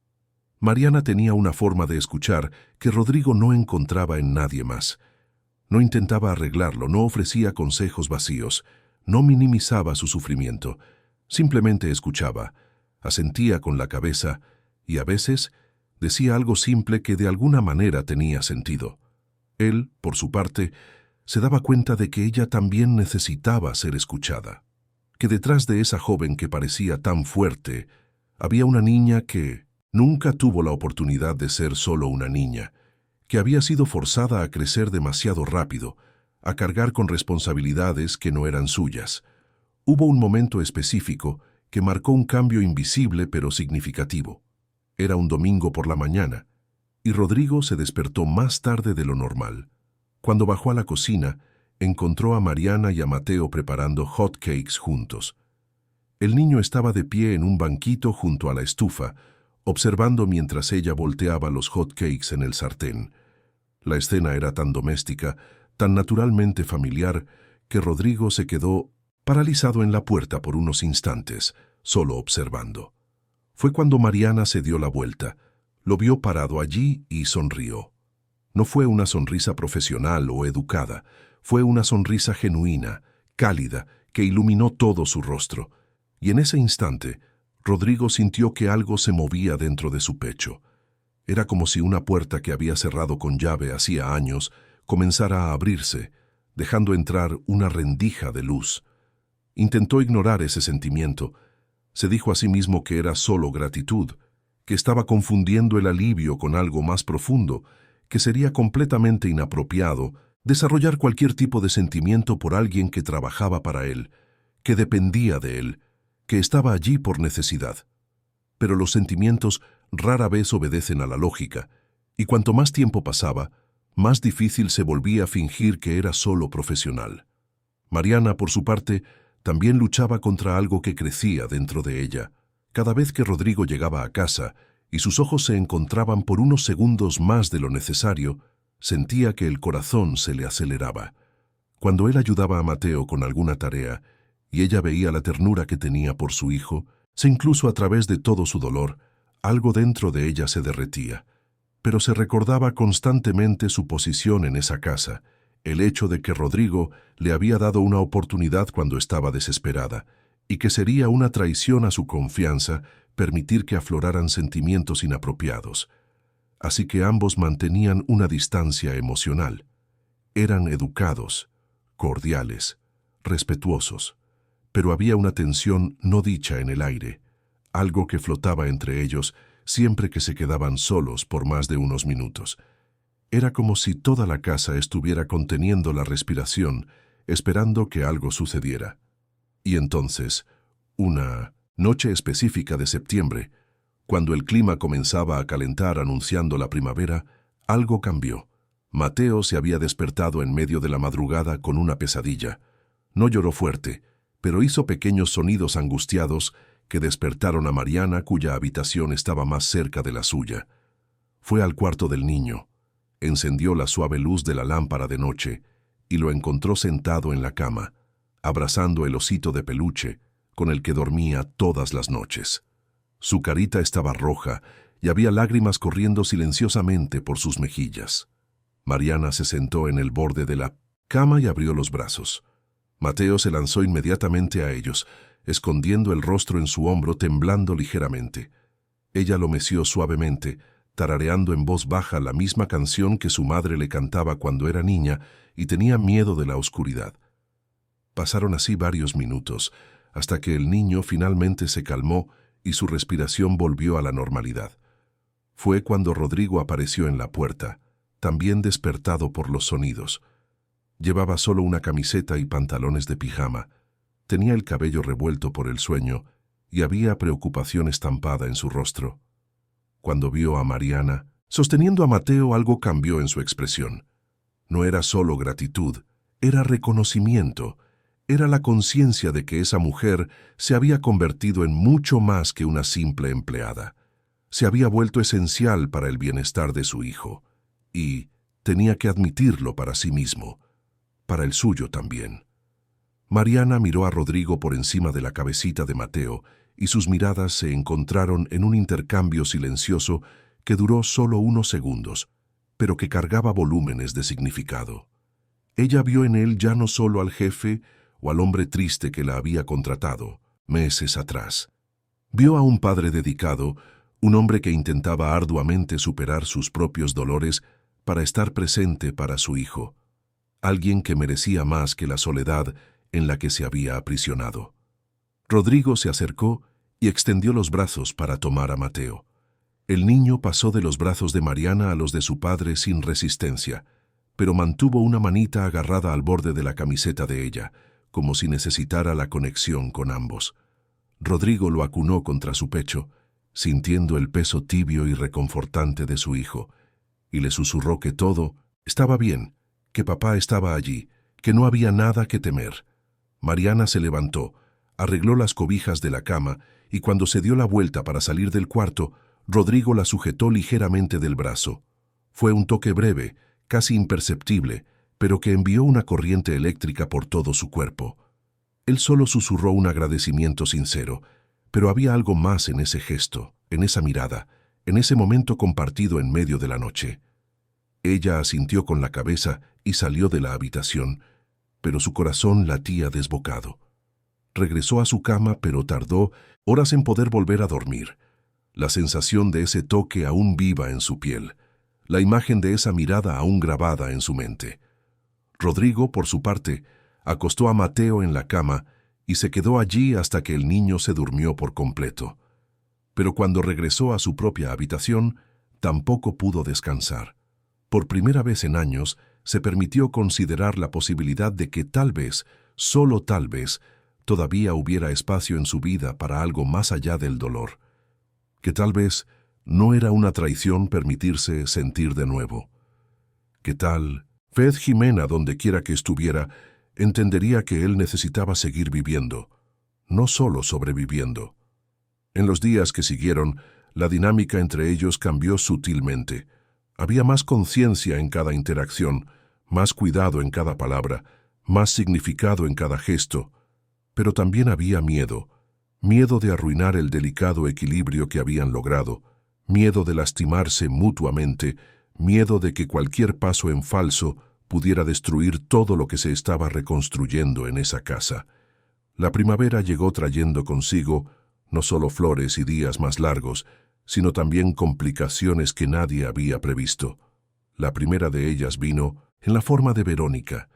Mariana tenía una forma de escuchar que Rodrigo no encontraba en nadie más. No intentaba arreglarlo, no ofrecía consejos vacíos, no minimizaba su sufrimiento, simplemente escuchaba, asentía con la cabeza y a veces decía algo simple que de alguna manera tenía sentido. Él, por su parte, se daba cuenta de que ella también necesitaba ser escuchada, que detrás de esa joven que parecía tan fuerte, había una niña que nunca tuvo la oportunidad de ser solo una niña, que había sido forzada a crecer demasiado rápido, a cargar con responsabilidades que no eran suyas. Hubo un momento específico que marcó un cambio invisible pero significativo. Era un domingo por la mañana, y Rodrigo se despertó más tarde de lo normal. Cuando bajó a la cocina, encontró a Mariana y a Mateo preparando hot cakes juntos. El niño estaba de pie en un banquito junto a la estufa, observando mientras ella volteaba los hot cakes en el sartén. La escena era tan doméstica, tan naturalmente familiar, que Rodrigo se quedó paralizado en la puerta por unos instantes, solo observando. Fue cuando Mariana se dio la vuelta, lo vio parado allí y sonrió. No fue una sonrisa profesional o educada, fue una sonrisa genuina, cálida, que iluminó todo su rostro. Y en ese instante, Rodrigo sintió que algo se movía dentro de su pecho. Era como si una puerta que había cerrado con llave hacía años comenzara a abrirse, dejando entrar una rendija de luz. Intentó ignorar ese sentimiento. Se dijo a sí mismo que era solo gratitud, que estaba confundiendo el alivio con algo más profundo, que sería completamente inapropiado desarrollar cualquier tipo de sentimiento por alguien que trabajaba para él, que dependía de él, que estaba allí por necesidad. Pero los sentimientos rara vez obedecen a la lógica, y cuanto más tiempo pasaba, más difícil se volvía fingir que era solo profesional. Mariana, por su parte, también luchaba contra algo que crecía dentro de ella. Cada vez que Rodrigo llegaba a casa y sus ojos se encontraban por unos segundos más de lo necesario, sentía que el corazón se le aceleraba. Cuando él ayudaba a Mateo con alguna tarea y ella veía la ternura que tenía por su hijo, incluso a través de todo su dolor, algo dentro de ella se derretía. Pero se recordaba constantemente su posición en esa casa, el hecho de que Rodrigo le había dado una oportunidad cuando estaba desesperada, y que sería una traición a su confianza permitir que afloraran sentimientos inapropiados. Así que ambos mantenían una distancia emocional. Eran educados, cordiales, respetuosos, pero había una tensión no dicha en el aire, algo que flotaba entre ellos siempre que se quedaban solos por más de unos minutos. Era como si toda la casa estuviera conteniendo la respiración, esperando que algo sucediera. Y entonces, una noche específica de septiembre, cuando el clima comenzaba a calentar anunciando la primavera, algo cambió. Mateo se había despertado en medio de la madrugada con una pesadilla. No lloró fuerte, pero hizo pequeños sonidos angustiados que despertaron a Mariana, cuya habitación estaba más cerca de la suya. Fue al cuarto del niño, encendió la suave luz de la lámpara de noche y lo encontró sentado en la cama, abrazando el osito de peluche con el que dormía todas las noches. Su carita estaba roja y había lágrimas corriendo silenciosamente por sus mejillas. Mariana se sentó en el borde de la cama y abrió los brazos. Mateo se lanzó inmediatamente a ellos, escondiendo el rostro en su hombro, temblando ligeramente. Ella lo meció suavemente, tarareando en voz baja la misma canción que su madre le cantaba cuando era niña y tenía miedo de la oscuridad. Pasaron así varios minutos, hasta que el niño finalmente se calmó y su respiración volvió a la normalidad. Fue cuando Rodrigo apareció en la puerta, también despertado por los sonidos. Llevaba solo una camiseta y pantalones de pijama. Tenía el cabello revuelto por el sueño y había preocupación estampada en su rostro. Cuando vio a Mariana, sosteniendo a Mateo, algo cambió en su expresión. No era solo gratitud, era reconocimiento. Era la conciencia de que esa mujer se había convertido en mucho más que una simple empleada. Se había vuelto esencial para el bienestar de su hijo. Y tenía que admitirlo para sí mismo, para el suyo también. Mariana miró a Rodrigo por encima de la cabecita de Mateo y sus miradas se encontraron en un intercambio silencioso que duró solo unos segundos, pero que cargaba volúmenes de significado. Ella vio en él ya no solo al jefe o al hombre triste que la había contratado meses atrás. Vio a un padre dedicado, un hombre que intentaba arduamente superar sus propios dolores para estar presente para su hijo, alguien que merecía más que la soledad en la que se había aprisionado. Rodrigo se acercó y extendió los brazos para tomar a Mateo. El niño pasó de los brazos de Mariana a los de su padre sin resistencia, pero mantuvo una manita agarrada al borde de la camiseta de ella, como si necesitara la conexión con ambos. Rodrigo lo acunó contra su pecho, sintiendo el peso tibio y reconfortante de su hijo, y le susurró que todo estaba bien, que papá estaba allí, que no había nada que temer. Mariana se levantó, arregló las cobijas de la cama, y cuando se dio la vuelta para salir del cuarto, Rodrigo la sujetó ligeramente del brazo. Fue un toque breve, casi imperceptible, pero que envió una corriente eléctrica por todo su cuerpo. Él solo susurró un agradecimiento sincero, pero había algo más en ese gesto, en esa mirada, en ese momento compartido en medio de la noche. Ella asintió con la cabeza y salió de la habitación, pero su corazón latía desbocado. Regresó a su cama, pero tardó horas en poder volver a dormir. La sensación de ese toque aún viva en su piel, la imagen de esa mirada aún grabada en su mente. Rodrigo, por su parte, acostó a Mateo en la cama y se quedó allí hasta que el niño se durmió por completo. Pero cuando regresó a su propia habitación, tampoco pudo descansar. Por primera vez en años, se permitió considerar la posibilidad de que tal vez, solo tal vez, todavía hubiera espacio en su vida para algo más allá del dolor. Que tal vez no era una traición permitirse sentir de nuevo. ¿Qué tal? Fed Jimena, donde quiera que estuviera, entendería que él necesitaba seguir viviendo, no solo sobreviviendo. En los días que siguieron, la dinámica entre ellos cambió sutilmente. Había más conciencia en cada interacción, más cuidado en cada palabra, más significado en cada gesto, pero también había miedo, miedo de arruinar el delicado equilibrio que habían logrado, miedo de lastimarse mutuamente, miedo de que cualquier paso en falso pudiera destruir todo lo que se estaba reconstruyendo en esa casa. La primavera llegó trayendo consigo no solo flores y días más largos, sino también complicaciones que nadie había previsto. La primera de ellas vino en la forma de Verónica,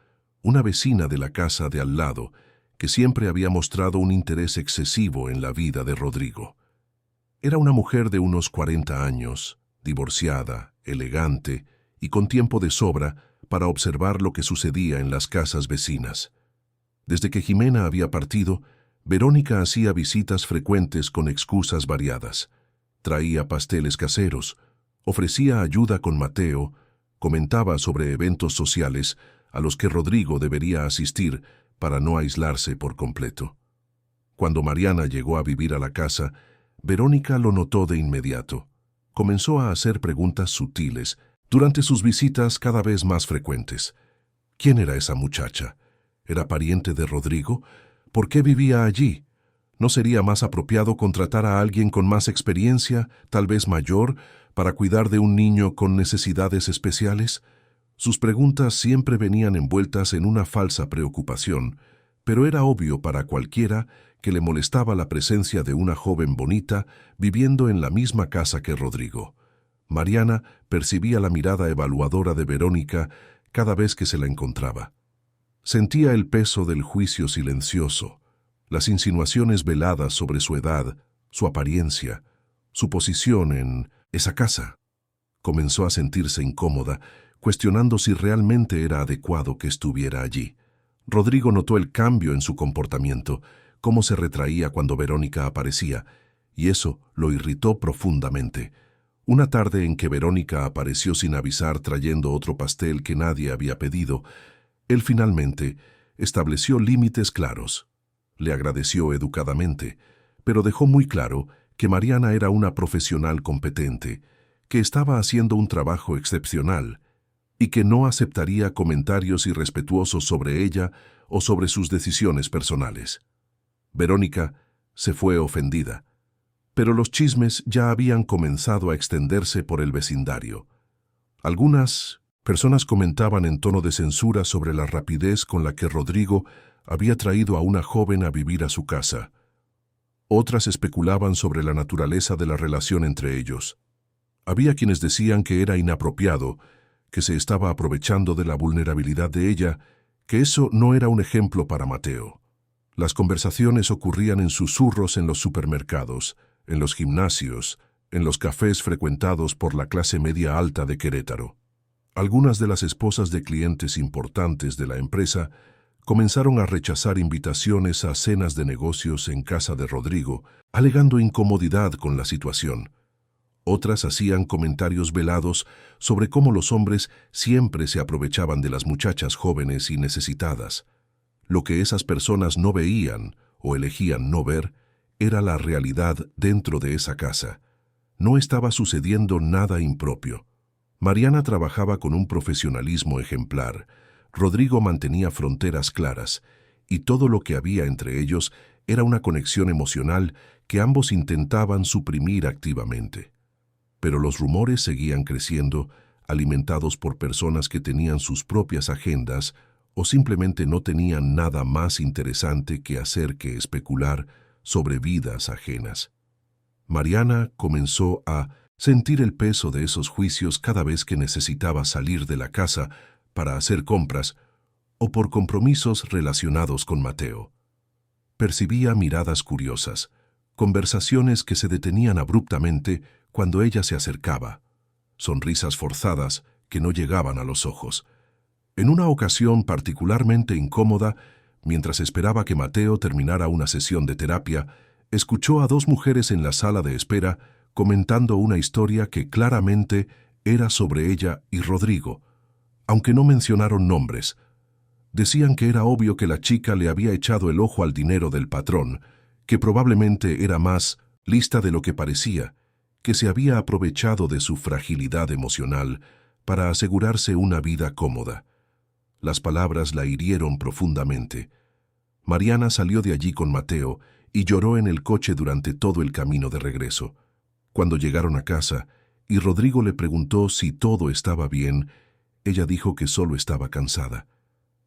una vecina de la casa de al lado, que siempre había mostrado un interés excesivo en la vida de Rodrigo. Era una mujer de unos 40 años, divorciada, elegante y con tiempo de sobra para observar lo que sucedía en las casas vecinas. Desde que Jimena había partido, Verónica hacía visitas frecuentes con excusas variadas. Traía pasteles caseros, ofrecía ayuda con Mateo, comentaba sobre eventos sociales a los que Rodrigo debería asistir para no aislarse por completo. Cuando Mariana llegó a vivir a la casa, Verónica lo notó de inmediato. Comenzó a hacer preguntas sutiles durante sus visitas cada vez más frecuentes. ¿Quién era esa muchacha? ¿Era pariente de Rodrigo? ¿Por qué vivía allí? ¿No sería más apropiado contratar a alguien con más experiencia, tal vez mayor, para cuidar de un niño con necesidades especiales? Sus preguntas siempre venían envueltas en una falsa preocupación, pero era obvio para cualquiera que le molestaba la presencia de una joven bonita viviendo en la misma casa que Rodrigo. Mariana percibía la mirada evaluadora de Verónica cada vez que se la encontraba. Sentía el peso del juicio silencioso, las insinuaciones veladas sobre su edad, su apariencia, su posición en esa casa. Comenzó a sentirse incómoda, cuestionando si realmente era adecuado que estuviera allí. Rodrigo notó el cambio en su comportamiento, cómo se retraía cuando Verónica aparecía, y eso lo irritó profundamente. Una tarde en que Verónica apareció sin avisar trayendo otro pastel que nadie había pedido, él finalmente estableció límites claros. Le agradeció educadamente, pero dejó muy claro que Mariana era una profesional competente, que estaba haciendo un trabajo excepcional y que no aceptaría comentarios irrespetuosos sobre ella o sobre sus decisiones personales. Verónica se fue ofendida, pero los chismes ya habían comenzado a extenderse por el vecindario. Algunas personas comentaban en tono de censura sobre la rapidez con la que Rodrigo había traído a una joven a vivir a su casa. Otras especulaban sobre la naturaleza de la relación entre ellos. Había quienes decían que era inapropiado, que se estaba aprovechando de la vulnerabilidad de ella, que eso no era un ejemplo para Mateo. Las conversaciones ocurrían en susurros en los supermercados, en los gimnasios, en los cafés frecuentados por la clase media alta de Querétaro. Algunas de las esposas de clientes importantes de la empresa comenzaron a rechazar invitaciones a cenas de negocios en casa de Rodrigo, alegando incomodidad con la situación. Otras hacían comentarios velados sobre cómo los hombres siempre se aprovechaban de las muchachas jóvenes y necesitadas. Lo que esas personas no veían o elegían no ver era la realidad dentro de esa casa. No estaba sucediendo nada impropio. Mariana trabajaba con un profesionalismo ejemplar. Rodrigo mantenía fronteras claras, y todo lo que había entre ellos era una conexión emocional que ambos intentaban suprimir activamente. Pero los rumores seguían creciendo, alimentados por personas que tenían sus propias agendas o simplemente no tenían nada más interesante que hacer que especular sobre vidas ajenas. Mariana comenzó a sentir el peso de esos juicios cada vez que necesitaba salir de la casa para hacer compras o por compromisos relacionados con Mateo. Percibía miradas curiosas, conversaciones que se detenían abruptamente cuando ella se acercaba, sonrisas forzadas que no llegaban a los ojos. En una ocasión particularmente incómoda, mientras esperaba que Mateo terminara una sesión de terapia, escuchó a dos mujeres en la sala de espera comentando una historia que claramente era sobre ella y Rodrigo, aunque no mencionaron nombres. Decían que era obvio que la chica le había echado el ojo al dinero del patrón, que probablemente era más lista de lo que parecía, que se había aprovechado de su fragilidad emocional para asegurarse una vida cómoda. Las palabras la hirieron profundamente. Mariana salió de allí con Mateo y lloró en el coche durante todo el camino de regreso. Cuando llegaron a casa y Rodrigo le preguntó si todo estaba bien, ella dijo que solo estaba cansada.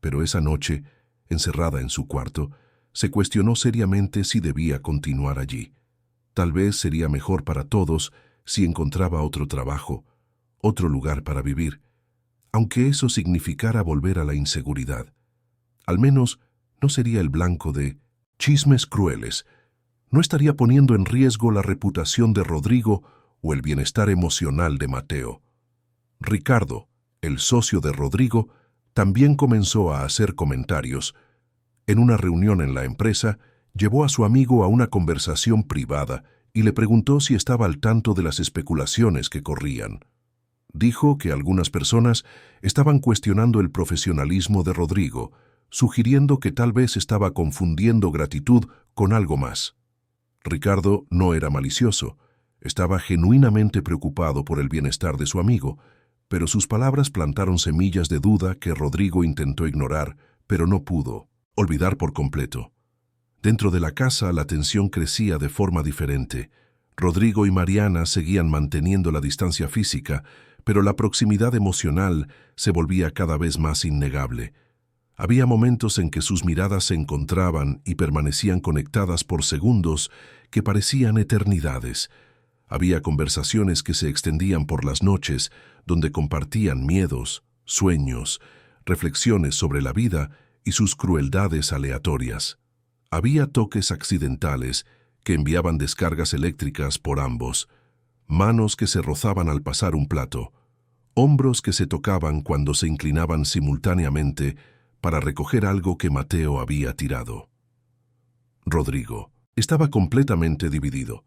Pero esa noche, encerrada en su cuarto, se cuestionó seriamente si debía continuar allí. Tal vez sería mejor para todos si encontraba otro trabajo, otro lugar para vivir, aunque eso significara volver a la inseguridad. Al menos no sería el blanco de chismes crueles, no estaría poniendo en riesgo la reputación de Rodrigo o el bienestar emocional de Mateo. Ricardo, el socio de Rodrigo, también comenzó a hacer comentarios. En una reunión en la empresa, llevó a su amigo a una conversación privada y le preguntó si estaba al tanto de las especulaciones que corrían. Dijo que algunas personas estaban cuestionando el profesionalismo de Rodrigo, sugiriendo que tal vez estaba confundiendo gratitud con algo más. Ricardo no era malicioso, estaba genuinamente preocupado por el bienestar de su amigo, pero sus palabras plantaron semillas de duda que Rodrigo intentó ignorar, pero no pudo olvidar por completo. Dentro de la casa la tensión crecía de forma diferente. Rodrigo y Mariana seguían manteniendo la distancia física, pero la proximidad emocional se volvía cada vez más innegable. Había momentos en que sus miradas se encontraban y permanecían conectadas por segundos que parecían eternidades. Había conversaciones que se extendían por las noches, donde compartían miedos, sueños, reflexiones sobre la vida y sus crueldades aleatorias. Había toques accidentales que enviaban descargas eléctricas por ambos, manos que se rozaban al pasar un plato, hombros que se tocaban cuando se inclinaban simultáneamente para recoger algo que Mateo había tirado. Rodrigo estaba completamente dividido.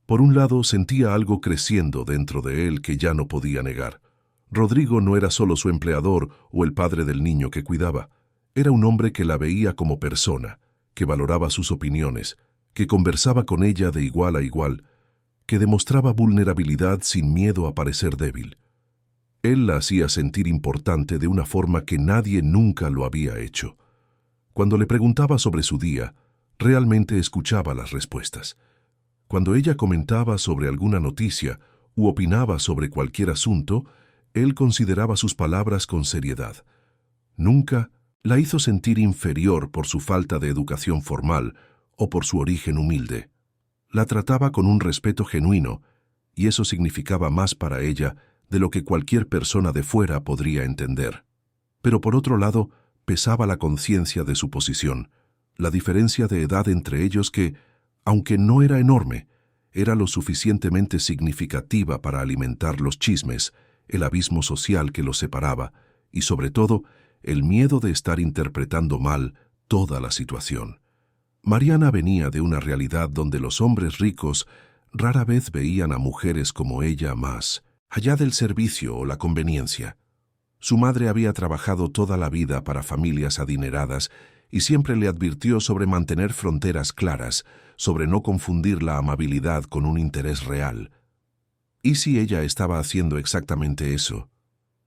Por un lado, sentía algo creciendo dentro de él que ya no podía negar. Rodrigo no era solo su empleador o el padre del niño que cuidaba. Era un hombre que la veía como persona, que valoraba sus opiniones, que conversaba con ella de igual a igual, que demostraba vulnerabilidad sin miedo a parecer débil. Él la hacía sentir importante de una forma que nadie nunca lo había hecho. Cuando le preguntaba sobre su día, realmente escuchaba las respuestas. Cuando ella comentaba sobre alguna noticia u opinaba sobre cualquier asunto, él consideraba sus palabras con seriedad. Nunca la hizo sentir inferior por su falta de educación formal o por su origen humilde. La trataba con un respeto genuino, y eso significaba más para ella de lo que cualquier persona de fuera podría entender. Pero por otro lado, pesaba la conciencia de su posición, la diferencia de edad entre ellos que, aunque no era enorme, era lo suficientemente significativa para alimentar los chismes, el abismo social que los separaba y, sobre todo, el miedo de estar interpretando mal toda la situación. Mariana venía de una realidad donde los hombres ricos rara vez veían a mujeres como ella más allá del servicio o la conveniencia. Su madre había trabajado toda la vida para familias adineradas y siempre le advirtió sobre mantener fronteras claras, sobre no confundir la amabilidad con un interés real. ¿Y si ella estaba haciendo exactamente eso?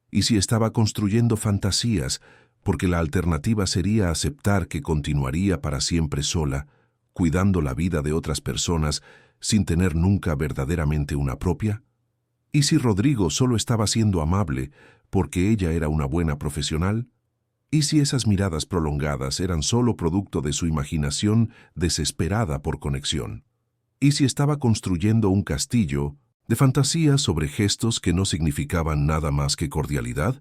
¿Y si estaba construyendo fantasías, porque la alternativa sería aceptar que continuaría para siempre sola, cuidando la vida de otras personas sin tener nunca verdaderamente una propia? ¿Y si Rodrigo solo estaba siendo amable porque ella era una buena profesional? ¿Y si esas miradas prolongadas eran solo producto de su imaginación desesperada por conexión? ¿Y si estaba construyendo un castillo de fantasías sobre gestos que no significaban nada más que cordialidad?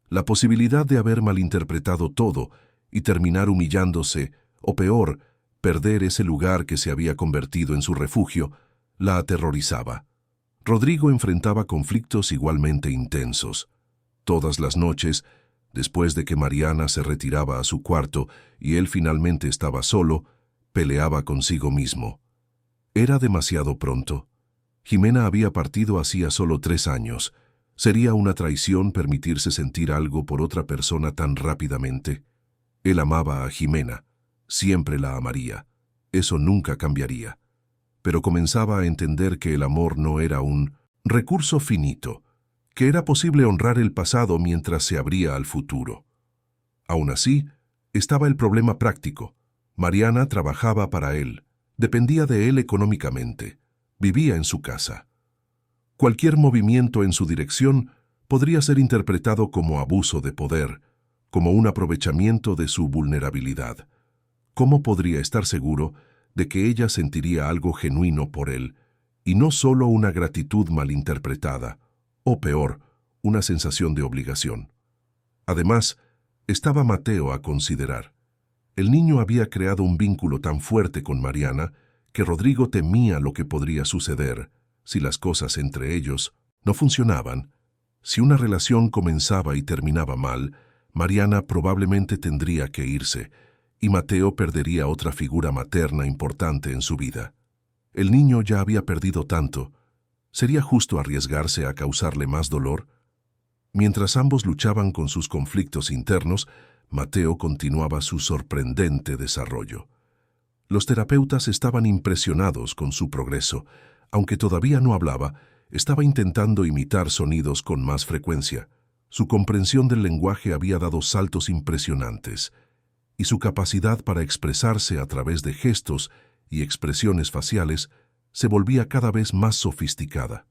La posibilidad de haber malinterpretado todo y terminar humillándose, o peor, perder ese lugar que se había convertido en su refugio, la aterrorizaba. Rodrigo enfrentaba conflictos igualmente intensos. Todas las noches, después de que Mariana se retiraba a su cuarto y él finalmente estaba solo, peleaba consigo mismo. Era demasiado pronto. Jimena había partido hacía solo 3 años. ¿Sería una traición permitirse sentir algo por otra persona tan rápidamente? Él amaba a Jimena. Siempre la amaría. Eso nunca cambiaría. Pero comenzaba a entender que el amor no era un recurso finito, que era posible honrar el pasado mientras se abría al futuro. Aún así, estaba el problema práctico. Mariana trabajaba para él, dependía de él económicamente, vivía en su casa. Cualquier movimiento en su dirección podría ser interpretado como abuso de poder, como un aprovechamiento de su vulnerabilidad. ¿Cómo podría estar seguro de que ella sentiría algo genuino por él, y no solo una gratitud malinterpretada, o peor, una sensación de obligación? Además, estaba Mateo a considerar. El niño había creado un vínculo tan fuerte con Mariana que Rodrigo temía lo que podría suceder si las cosas entre ellos no funcionaban. Si una relación comenzaba y terminaba mal, Mariana probablemente tendría que irse, y Mateo perdería otra figura materna importante en su vida. El niño ya había perdido tanto. ¿Sería justo arriesgarse a causarle más dolor? Mientras ambos luchaban con sus conflictos internos, Mateo continuaba su sorprendente desarrollo. Los terapeutas estaban impresionados con su progreso. Aunque todavía no hablaba, estaba intentando imitar sonidos con más frecuencia. Su comprensión del lenguaje había dado saltos impresionantes, y su capacidad para expresarse a través de gestos y expresiones faciales se volvía cada vez más sofisticada.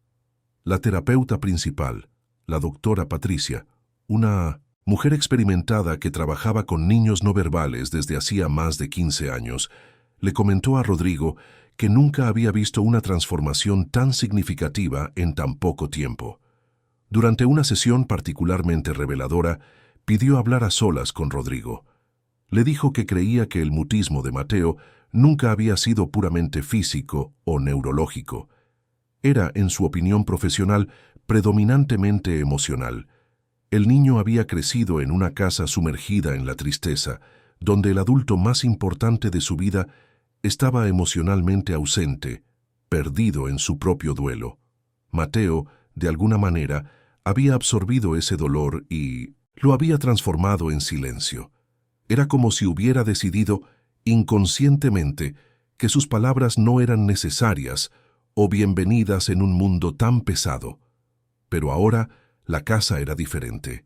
La terapeuta principal, la doctora Patricia, una mujer experimentada que trabajaba con niños no verbales desde hacía más de 15 años, le comentó a Rodrigo que nunca había visto una transformación tan significativa en tan poco tiempo. Durante una sesión particularmente reveladora, pidió hablar a solas con Rodrigo. Le dijo que creía que el mutismo de Mateo nunca había sido puramente físico o neurológico. Era, en su opinión profesional, predominantemente emocional. El niño había crecido en una casa sumergida en la tristeza, donde el adulto más importante de su vida estaba emocionalmente ausente, perdido en su propio duelo. Mateo, de alguna manera, había absorbido ese dolor y lo había transformado en silencio. Era como si hubiera decidido, inconscientemente, que sus palabras no eran necesarias o bienvenidas en un mundo tan pesado. Pero ahora la casa era diferente.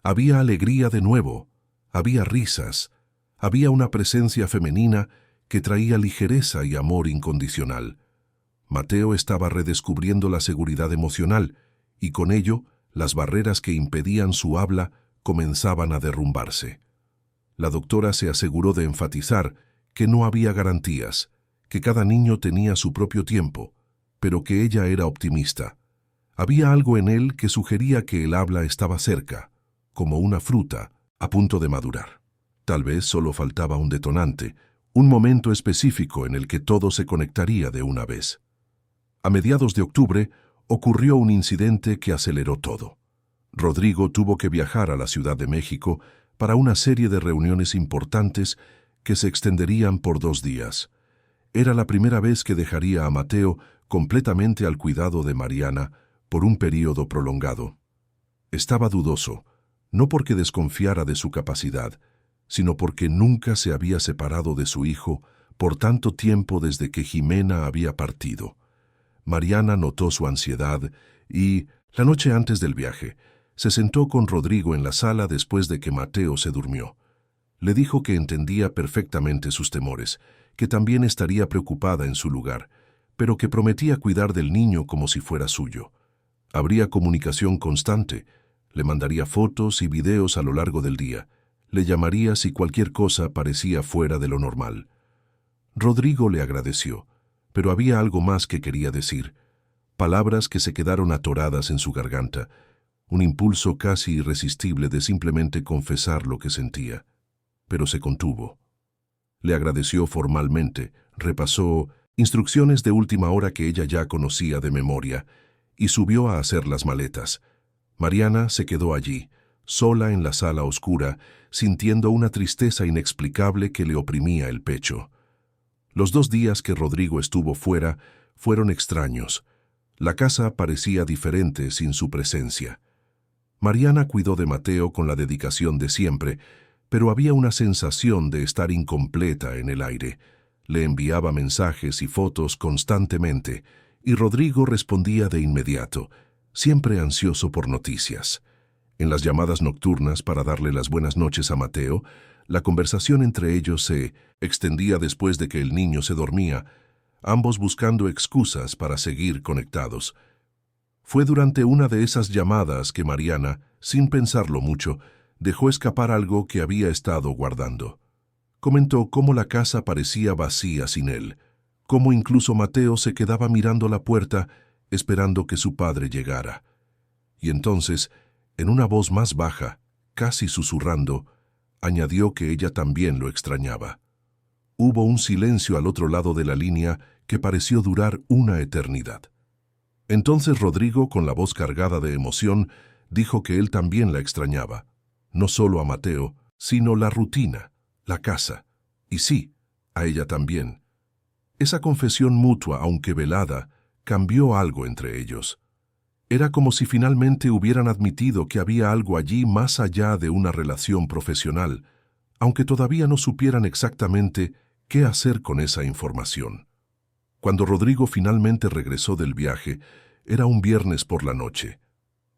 Había alegría de nuevo, había risas, había una presencia femenina que traía ligereza y amor incondicional. Mateo estaba redescubriendo la seguridad emocional y con ello las barreras que impedían su habla comenzaban a derrumbarse. La doctora se aseguró de enfatizar que no había garantías, que cada niño tenía su propio tiempo, pero que ella era optimista. Había algo en él que sugería que el habla estaba cerca, como una fruta a punto de madurar. Tal vez solo faltaba un detonante, un momento específico en el que todo se conectaría de una vez. A mediados de octubre ocurrió un incidente que aceleró todo. Rodrigo tuvo que viajar a la Ciudad de México para una serie de reuniones importantes que se extenderían por 2 días. Era la primera vez que dejaría a Mateo completamente al cuidado de Mariana por un período prolongado. Estaba dudoso, no porque desconfiara de su capacidad, sino porque nunca se había separado de su hijo por tanto tiempo desde que Jimena había partido. Mariana notó su ansiedad y, la noche antes del viaje, se sentó con Rodrigo en la sala después de que Mateo se durmió. Le dijo que entendía perfectamente sus temores, que también estaría preocupada en su lugar, pero que prometía cuidar del niño como si fuera suyo. Habría comunicación constante, le mandaría fotos y videos a lo largo del día, le llamaría si cualquier cosa parecía fuera de lo normal. Rodrigo le agradeció, pero había algo más que quería decir, palabras que se quedaron atoradas en su garganta, un impulso casi irresistible de simplemente confesar lo que sentía. Pero se contuvo. Le agradeció formalmente, repasó instrucciones de última hora que ella ya conocía de memoria, y subió a hacer las maletas. Mariana se quedó allí, sola en la sala oscura, sintiendo una tristeza inexplicable que le oprimía el pecho. Los 2 días que Rodrigo estuvo fuera fueron extraños. La casa parecía diferente sin su presencia. Mariana cuidó de Mateo con la dedicación de siempre, pero había una sensación de estar incompleta en el aire. Le enviaba mensajes y fotos constantemente, y Rodrigo respondía de inmediato, siempre ansioso por noticias. En las llamadas nocturnas para darle las buenas noches a Mateo, la conversación entre ellos se extendía después de que el niño se dormía, ambos buscando excusas para seguir conectados. Fue durante una de esas llamadas que Mariana, sin pensarlo mucho, dejó escapar algo que había estado guardando. Comentó cómo la casa parecía vacía sin él, cómo incluso Mateo se quedaba mirando la puerta esperando que su padre llegara. Y entonces, en una voz más baja, casi susurrando, añadió que ella también lo extrañaba. Hubo un silencio al otro lado de la línea que pareció durar una eternidad. Entonces Rodrigo, con la voz cargada de emoción, dijo que él también la extrañaba, no solo a Mateo, sino la rutina, la casa, y sí, a ella también. Esa confesión mutua, aunque velada, cambió algo entre ellos. Era como si finalmente hubieran admitido que había algo allí más allá de una relación profesional, aunque todavía no supieran exactamente qué hacer con esa información. Cuando Rodrigo finalmente regresó del viaje, era un viernes por la noche.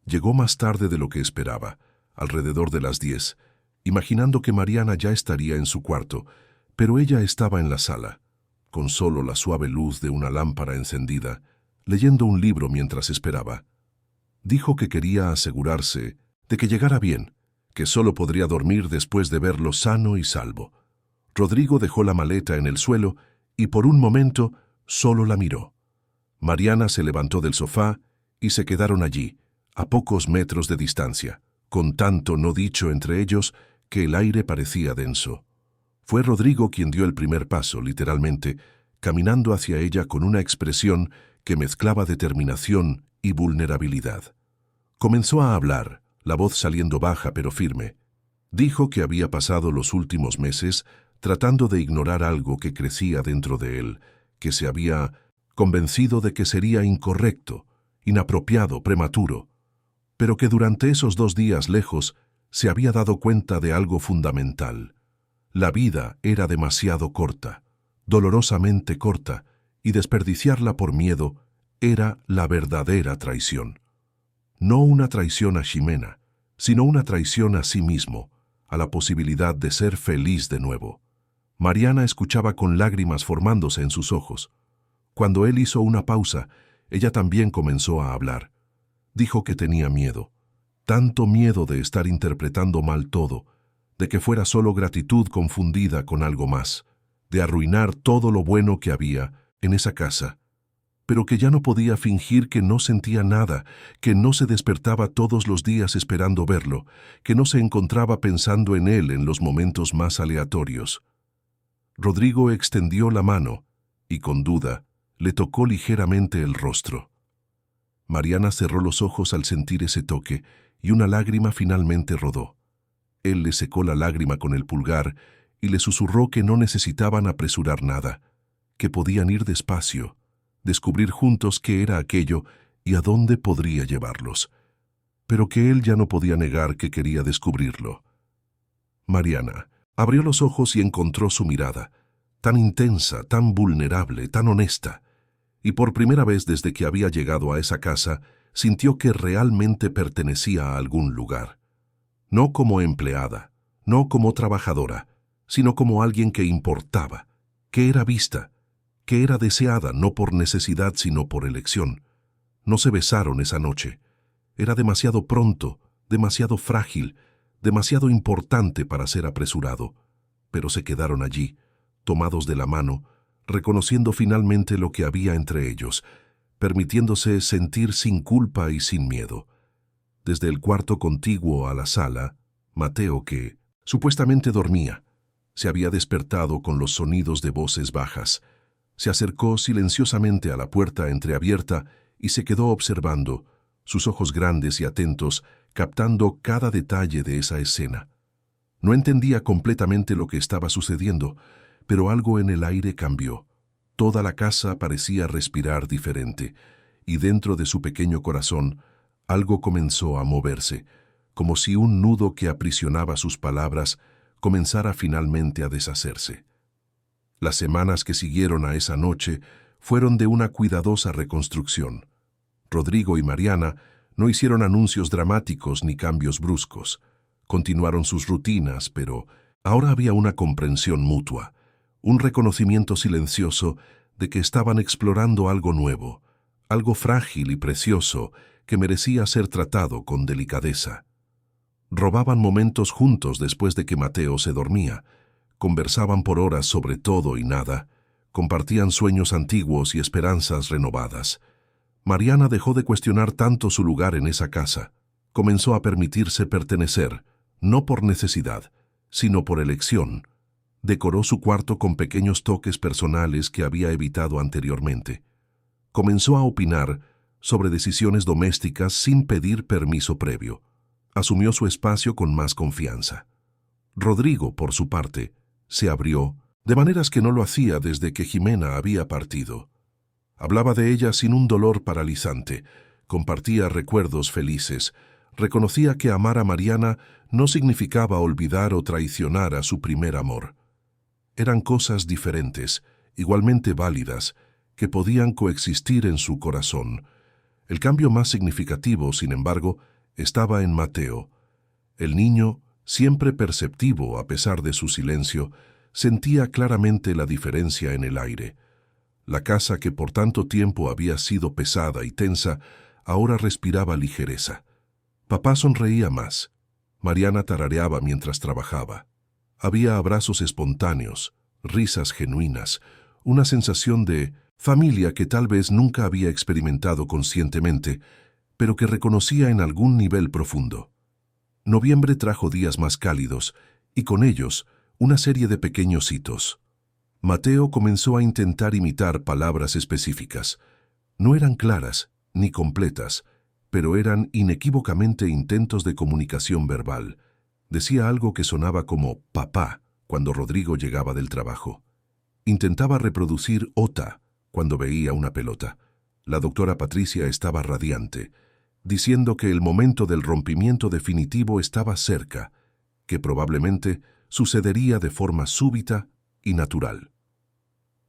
Llegó más tarde de lo que esperaba, alrededor de las 10, imaginando que Mariana ya estaría en su cuarto, pero ella estaba en la sala, con solo la suave luz de una lámpara encendida, leyendo un libro mientras esperaba. Dijo que quería asegurarse de que llegara bien, que solo podría dormir después de verlo sano y salvo. Rodrigo dejó la maleta en el suelo y por un momento solo la miró. Mariana se levantó del sofá y se quedaron allí, a pocos metros de distancia, con tanto no dicho entre ellos que el aire parecía denso. Fue Rodrigo quien dio el primer paso, literalmente, caminando hacia ella con una expresión que mezclaba determinación y vulnerabilidad. Comenzó a hablar, la voz saliendo baja pero firme. Dijo que había pasado los últimos meses tratando de ignorar algo que crecía dentro de él, que se había convencido de que sería incorrecto, inapropiado, prematuro, pero que durante esos 2 días lejos se había dado cuenta de algo fundamental. La vida era demasiado corta, dolorosamente corta, y desperdiciarla por miedo era la verdadera traición. No una traición a Ximena, sino una traición a sí mismo, a la posibilidad de ser feliz de nuevo. Mariana escuchaba con lágrimas formándose en sus ojos. Cuando él hizo una pausa, ella también comenzó a hablar. Dijo que tenía miedo, tanto miedo de estar interpretando mal todo, de que fuera solo gratitud confundida con algo más, de arruinar todo lo bueno que había en esa casa, pero que ya no podía fingir que no sentía nada, que no se despertaba todos los días esperando verlo, que no se encontraba pensando en él en los momentos más aleatorios. Rodrigo extendió la mano y, con duda, le tocó ligeramente el rostro. Mariana cerró los ojos al sentir ese toque y una lágrima finalmente rodó. Él le secó la lágrima con el pulgar y le susurró que no necesitaban apresurar nada, que podían ir despacio, descubrir juntos qué era aquello y a dónde podría llevarlos, pero que él ya no podía negar que quería descubrirlo. Mariana abrió los ojos y encontró su mirada, tan intensa, tan vulnerable, tan honesta, y por primera vez desde que había llegado a esa casa, sintió que realmente pertenecía a algún lugar. No como empleada, no como trabajadora, sino como alguien que importaba, que era vista, que era deseada no por necesidad sino por elección. No se besaron esa noche. Era demasiado pronto, demasiado frágil, demasiado importante para ser apresurado, pero se quedaron allí, tomados de la mano, reconociendo finalmente lo que había entre ellos, permitiéndose sentir sin culpa y sin miedo. Desde el cuarto contiguo a la sala, Mateo, que supuestamente dormía, se había despertado con los sonidos de voces bajas. Se acercó silenciosamente a la puerta entreabierta y se quedó observando, sus ojos grandes y atentos, captando cada detalle de esa escena. No entendía completamente lo que estaba sucediendo, pero algo en el aire cambió. Toda la casa parecía respirar diferente, y dentro de su pequeño corazón, algo comenzó a moverse, como si un nudo que aprisionaba sus palabras comenzara finalmente a deshacerse. Las semanas que siguieron a esa noche fueron de una cuidadosa reconstrucción. Rodrigo y Mariana no hicieron anuncios dramáticos ni cambios bruscos. Continuaron sus rutinas, pero ahora había una comprensión mutua, un reconocimiento silencioso de que estaban explorando algo nuevo, algo frágil y precioso que merecía ser tratado con delicadeza. Robaban momentos juntos después de que Mateo se dormía, conversaban por horas sobre todo y nada, compartían sueños antiguos y esperanzas renovadas. Mariana dejó de cuestionar tanto su lugar en esa casa, comenzó a permitirse pertenecer, no por necesidad, sino por elección. Decoró su cuarto con pequeños toques personales que había evitado anteriormente. Comenzó a opinar sobre decisiones domésticas sin pedir permiso previo. Asumió su espacio con más confianza. Rodrigo, por su parte, se abrió, de maneras que no lo hacía desde que Ximena había partido. Hablaba de ella sin un dolor paralizante, compartía recuerdos felices, reconocía que amar a Mariana no significaba olvidar o traicionar a su primer amor. Eran cosas diferentes, igualmente válidas, que podían coexistir en su corazón. El cambio más significativo, sin embargo, estaba en Mateo. El niño, siempre perceptivo a pesar de su silencio, sentía claramente la diferencia en el aire. La casa que por tanto tiempo había sido pesada y tensa, ahora respiraba ligereza. Papá sonreía más. Mariana tarareaba mientras trabajaba. Había abrazos espontáneos, risas genuinas, una sensación de familia que tal vez nunca había experimentado conscientemente, pero que reconocía en algún nivel profundo. Noviembre trajo días más cálidos, y con ellos una serie de pequeños hitos. Mateo comenzó a intentar imitar palabras específicas. No eran claras ni completas, pero eran inequívocamente intentos de comunicación verbal. Decía algo que sonaba como papá cuando Rodrigo llegaba del trabajo. Intentaba reproducir ota cuando veía una pelota. La doctora Patricia estaba radiante, diciendo que el momento del rompimiento definitivo estaba cerca, que probablemente sucedería de forma súbita y natural.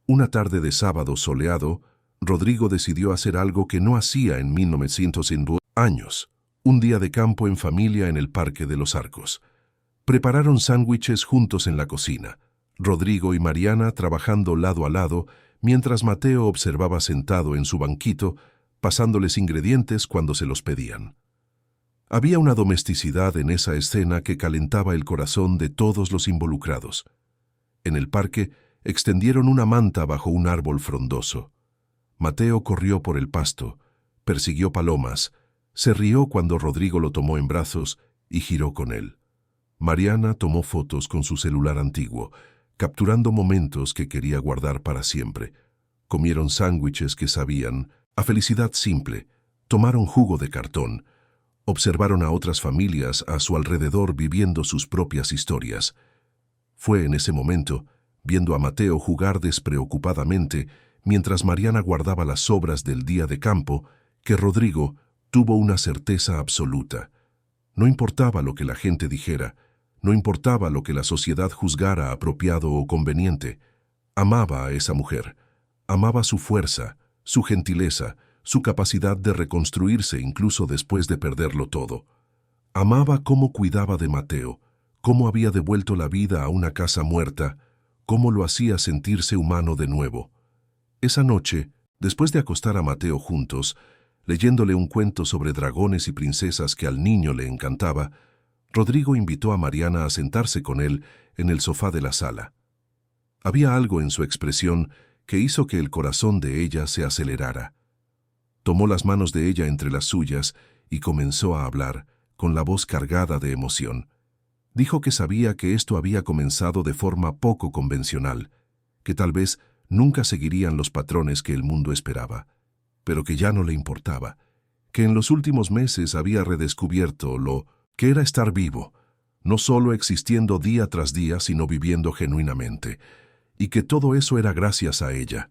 Una tarde de sábado soleado, Rodrigo decidió hacer algo que no hacía en 1900 años, un día de campo en familia en el Parque de los Arcos. Prepararon sándwiches juntos en la cocina, Rodrigo y Mariana trabajando lado a lado, mientras Mateo observaba sentado en su banquito, pasándoles ingredientes cuando se los pedían. Había una domesticidad en esa escena que calentaba el corazón de todos los involucrados. En el parque extendieron una manta bajo un árbol frondoso. Mateo corrió por el pasto, persiguió palomas, se rió cuando Rodrigo lo tomó en brazos y giró con él. Mariana tomó fotos con su celular antiguo, capturando momentos que quería guardar para siempre. Comieron sándwiches que sabían a felicidad simple, tomaron jugo de cartón, observaron a otras familias a su alrededor viviendo sus propias historias. Fue en ese momento, viendo a Mateo jugar despreocupadamente mientras Mariana guardaba las sobras del día de campo, que Rodrigo tuvo una certeza absoluta. No importaba lo que la gente dijera, no importaba lo que la sociedad juzgara apropiado o conveniente. Amaba a esa mujer, amaba su fuerza, su gentileza, su capacidad de reconstruirse incluso después de perderlo todo. Amaba cómo cuidaba de Mateo, cómo había devuelto la vida a una casa muerta, cómo lo hacía sentirse humano de nuevo. Esa noche, después de acostar a Mateo juntos, leyéndole un cuento sobre dragones y princesas que al niño le encantaba, Rodrigo invitó a Mariana a sentarse con él en el sofá de la sala. Había algo en su expresión que hizo que el corazón de ella se acelerara. Tomó las manos de ella entre las suyas y comenzó a hablar, con la voz cargada de emoción. Dijo que sabía que esto había comenzado de forma poco convencional, que tal vez nunca seguirían los patrones que el mundo esperaba, pero que ya no le importaba, que en los últimos meses había redescubierto lo que era estar vivo, no solo existiendo día tras día, sino viviendo genuinamente, y que todo eso era gracias a ella.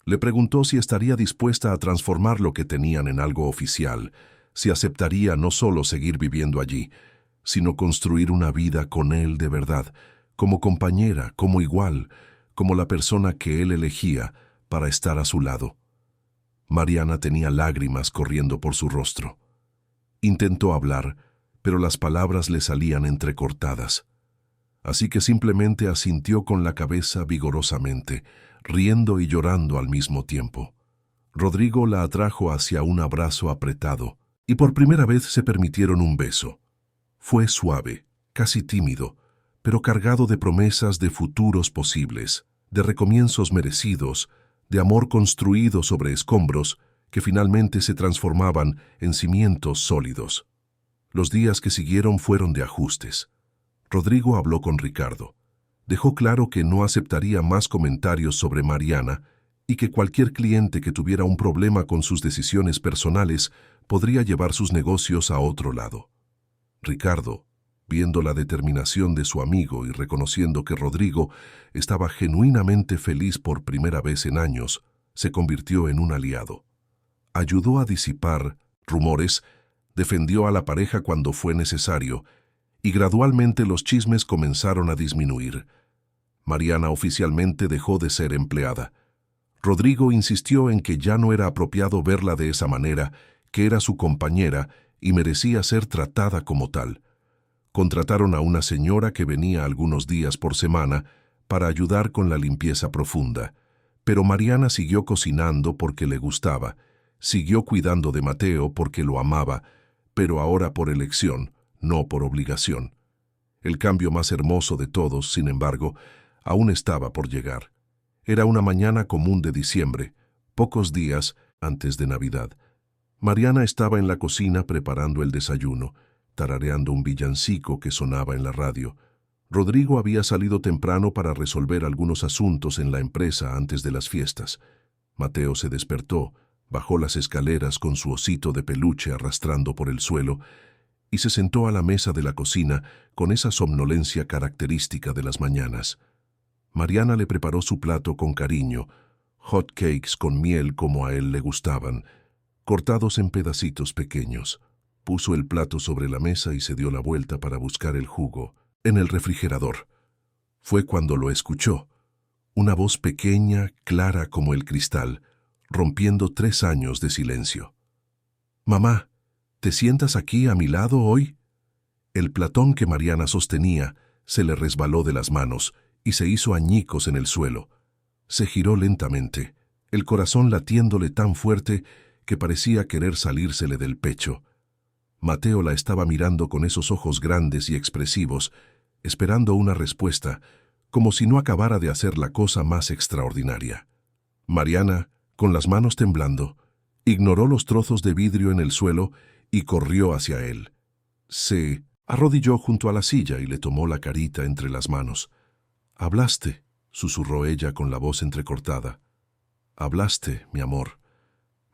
Le preguntó si estaría dispuesta a transformar lo que tenían en algo oficial, si aceptaría no solo seguir viviendo allí, sino construir una vida con él de verdad, como compañera, como igual, como la persona que él elegía para estar a su lado. Mariana tenía lágrimas corriendo por su rostro. Intentó hablar, pero las palabras le salían entrecortadas. Así que simplemente asintió con la cabeza vigorosamente, riendo y llorando al mismo tiempo. Rodrigo la atrajo hacia un abrazo apretado, y por primera vez se permitieron un beso. Fue suave, casi tímido, pero cargado de promesas de futuros posibles, de recomienzos merecidos, de amor construido sobre escombros que finalmente se transformaban en cimientos sólidos. Los días que siguieron fueron de ajustes. Rodrigo habló con Ricardo. Dejó claro que no aceptaría más comentarios sobre Mariana y que cualquier cliente que tuviera un problema con sus decisiones personales podría llevar sus negocios a otro lado. Ricardo, viendo la determinación de su amigo y reconociendo que Rodrigo estaba genuinamente feliz por primera vez en años, se convirtió en un aliado. Ayudó a disipar rumores, defendió a la pareja cuando fue necesario, y gradualmente los chismes comenzaron a disminuir. Mariana oficialmente dejó de ser empleada. Rodrigo insistió en que ya no era apropiado verla de esa manera, que era su compañera y merecía ser tratada como tal. Contrataron a una señora que venía algunos días por semana para ayudar con la limpieza profunda, pero Mariana siguió cocinando porque le gustaba, siguió cuidando de Mateo porque lo amaba, pero ahora por elección, no por obligación. El cambio más hermoso de todos, sin embargo, aún estaba por llegar. Era una mañana común de diciembre, pocos días antes de Navidad. Mariana estaba en la cocina preparando el desayuno, tarareando un villancico que sonaba en la radio. Rodrigo había salido temprano para resolver algunos asuntos en la empresa antes de las fiestas. Mateo se despertó, bajó las escaleras con su osito de peluche arrastrando por el suelo y se sentó a la mesa de la cocina con esa somnolencia característica de las mañanas. Mariana le preparó su plato con cariño, hot cakes con miel como a él le gustaban, cortados en pedacitos pequeños. Puso el plato sobre la mesa y se dio la vuelta para buscar el jugo en el refrigerador. Fue cuando lo escuchó, una voz pequeña, clara como el cristal, rompiendo 3 años de silencio. «Mamá, ¿te sientas aquí a mi lado hoy?» El platón que Mariana sostenía se le resbaló de las manos y se hizo añicos en el suelo. Se giró lentamente, el corazón latiéndole tan fuerte que parecía querer salírsele del pecho. Mateo la estaba mirando con esos ojos grandes y expresivos, esperando una respuesta, como si no acabara de hacer la cosa más extraordinaria. Mariana, con las manos temblando, ignoró los trozos de vidrio en el suelo y corrió hacia él. Se arrodilló junto a la silla y le tomó la carita entre las manos. «Hablaste», susurró ella con la voz entrecortada. «Hablaste, mi amor».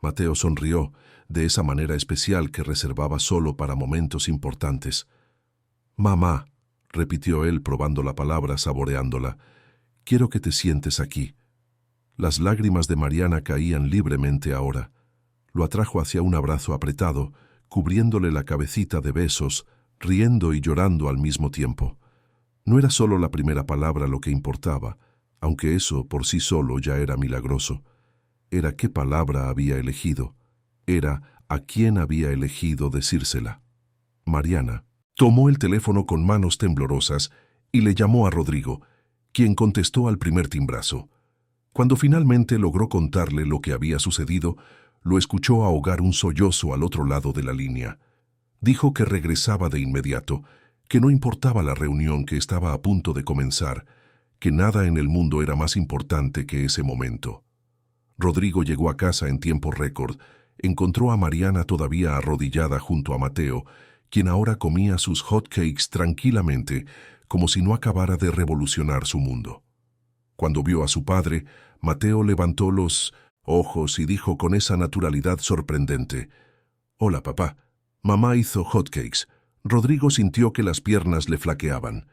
Mateo sonrió, de esa manera especial que reservaba solo para momentos importantes. «Mamá», repitió él probando la palabra, saboreándola, «quiero que te sientes aquí». Las lágrimas de Mariana caían libremente ahora. Lo atrajo hacia un abrazo apretado, cubriéndole la cabecita de besos, riendo y llorando al mismo tiempo. No era solo la primera palabra lo que importaba, aunque eso por sí solo ya era milagroso. Era qué palabra había elegido. Era a quién había elegido decírsela. Mariana tomó el teléfono con manos temblorosas y le llamó a Rodrigo, quien contestó al primer timbrazo. Cuando finalmente logró contarle lo que había sucedido, lo escuchó ahogar un sollozo al otro lado de la línea. Dijo que regresaba de inmediato, que no importaba la reunión que estaba a punto de comenzar, que nada en el mundo era más importante que ese momento. Rodrigo llegó a casa en tiempo récord, encontró a Mariana todavía arrodillada junto a Mateo, quien ahora comía sus hot cakes tranquilamente, como si no acabara de revolucionar su mundo. Cuando vio a su padre, Mateo levantó los ojos y dijo con esa naturalidad sorprendente: «Hola, papá. Mamá hizo hot cakes». Rodrigo sintió que las piernas le flaqueaban.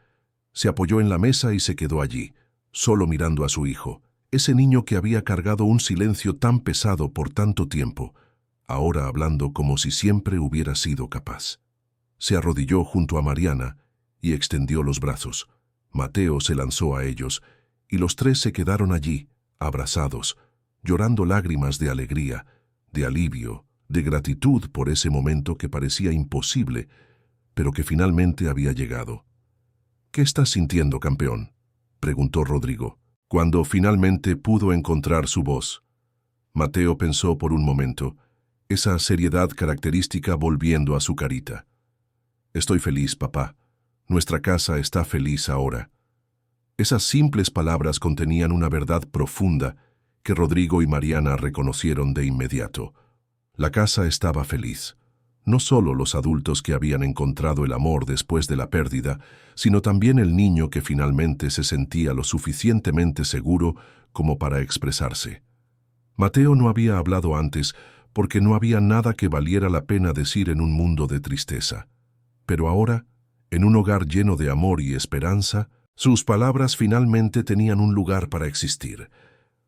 Se apoyó en la mesa y se quedó allí, solo mirando a su hijo, ese niño que había cargado un silencio tan pesado por tanto tiempo, ahora hablando como si siempre hubiera sido capaz. Se arrodilló junto a Mariana y extendió los brazos. Mateo se lanzó a ellos, y los tres se quedaron allí, abrazados, llorando lágrimas de alegría, de alivio, de gratitud por ese momento que parecía imposible, pero que finalmente había llegado. «¿Qué estás sintiendo, campeón?», preguntó Rodrigo, cuando finalmente pudo encontrar su voz. Mateo pensó por un momento, esa seriedad característica volviendo a su carita. «Estoy feliz, papá. Nuestra casa está feliz ahora». Esas simples palabras contenían una verdad profunda que Rodrigo y Mariana reconocieron de inmediato. La casa estaba feliz. No solo los adultos que habían encontrado el amor después de la pérdida, sino también el niño que finalmente se sentía lo suficientemente seguro como para expresarse. Mateo no había hablado antes porque no había nada que valiera la pena decir en un mundo de tristeza. Pero ahora, en un hogar lleno de amor y esperanza, sus palabras finalmente tenían un lugar para existir.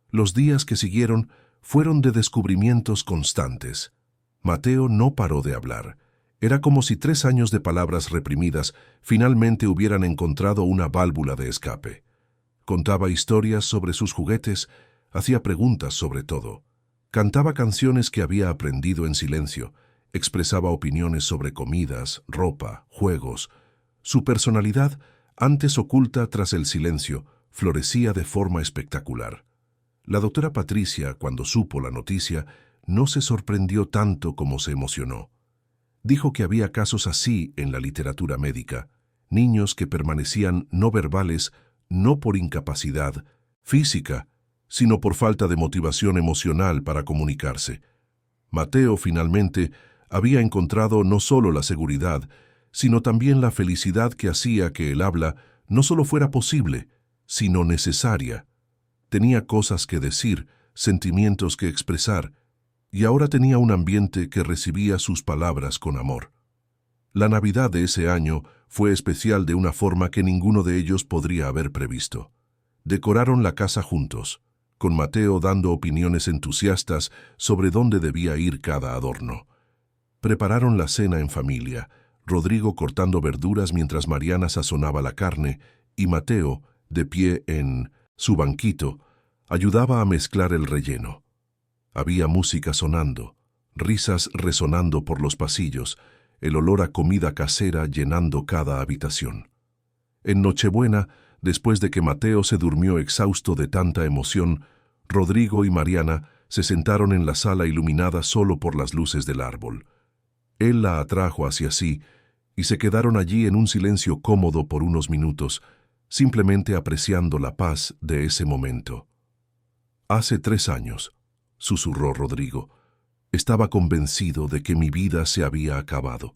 Los días que siguieron fueron de descubrimientos constantes. Mateo no paró de hablar. Era como si 3 años de palabras reprimidas finalmente hubieran encontrado una válvula de escape. Contaba historias sobre sus juguetes, hacía preguntas sobre todo. Cantaba canciones que había aprendido en silencio, expresaba opiniones sobre comidas, ropa, juegos. Su personalidad, antes oculta tras el silencio, florecía de forma espectacular. La doctora Patricia, cuando supo la noticia, no se sorprendió tanto como se emocionó. Dijo que había casos así en la literatura médica, niños que permanecían no verbales no por incapacidad física, sino por falta de motivación emocional para comunicarse. Mateo, finalmente, había encontrado no solo la seguridad, sino también la felicidad que hacía que el habla no solo fuera posible, sino necesaria. Tenía cosas que decir, sentimientos que expresar, y ahora tenía un ambiente que recibía sus palabras con amor. La Navidad de ese año fue especial de una forma que ninguno de ellos podría haber previsto. Decoraron la casa juntos, con Mateo dando opiniones entusiastas sobre dónde debía ir cada adorno. Prepararon la cena en familia, Rodrigo cortando verduras mientras Mariana sazonaba la carne, y Mateo, de pie en su banquito, ayudaba a mezclar el relleno. Había música sonando, risas resonando por los pasillos, el olor a comida casera llenando cada habitación. En Nochebuena, después de que Mateo se durmió exhausto de tanta emoción, Rodrigo y Mariana se sentaron en la sala iluminada solo por las luces del árbol. Él la atrajo hacia sí y se quedaron allí en un silencio cómodo por unos minutos, simplemente apreciando la paz de ese momento. «Hace 3 años», susurró Rodrigo, «estaba convencido de que mi vida se había acabado,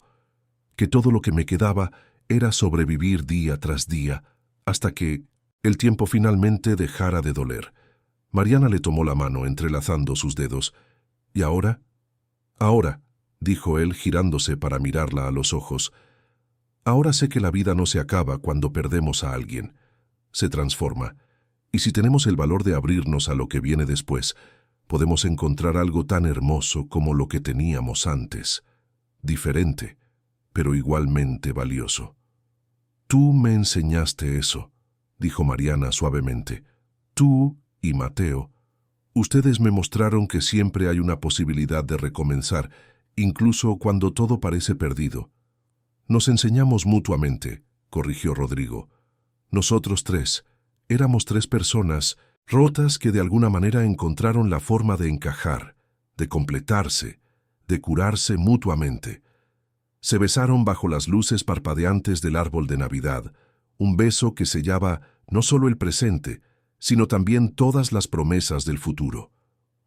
que todo lo que me quedaba era sobrevivir día tras día, hasta que el tiempo finalmente dejara de doler». Mariana le tomó la mano entrelazando sus dedos. «¿Y ahora?» «Ahora», dijo él girándose para mirarla a los ojos, «ahora sé que la vida no se acaba cuando perdemos a alguien. Se transforma, y si tenemos el valor de abrirnos a lo que viene después, podemos encontrar algo tan hermoso como lo que teníamos antes, diferente, pero igualmente valioso». «Tú me enseñaste eso», dijo Mariana suavemente. «Tú y Mateo, ustedes me mostraron que siempre hay una posibilidad de recomenzar, incluso cuando todo parece perdido». «Nos enseñamos mutuamente», corrigió Rodrigo. «Nosotros 3, éramos 3 personas rotas que de alguna manera encontraron la forma de encajar, de completarse, de curarse mutuamente». Se besaron bajo las luces parpadeantes del árbol de Navidad, un beso que sellaba no solo el presente, sino también todas las promesas del futuro.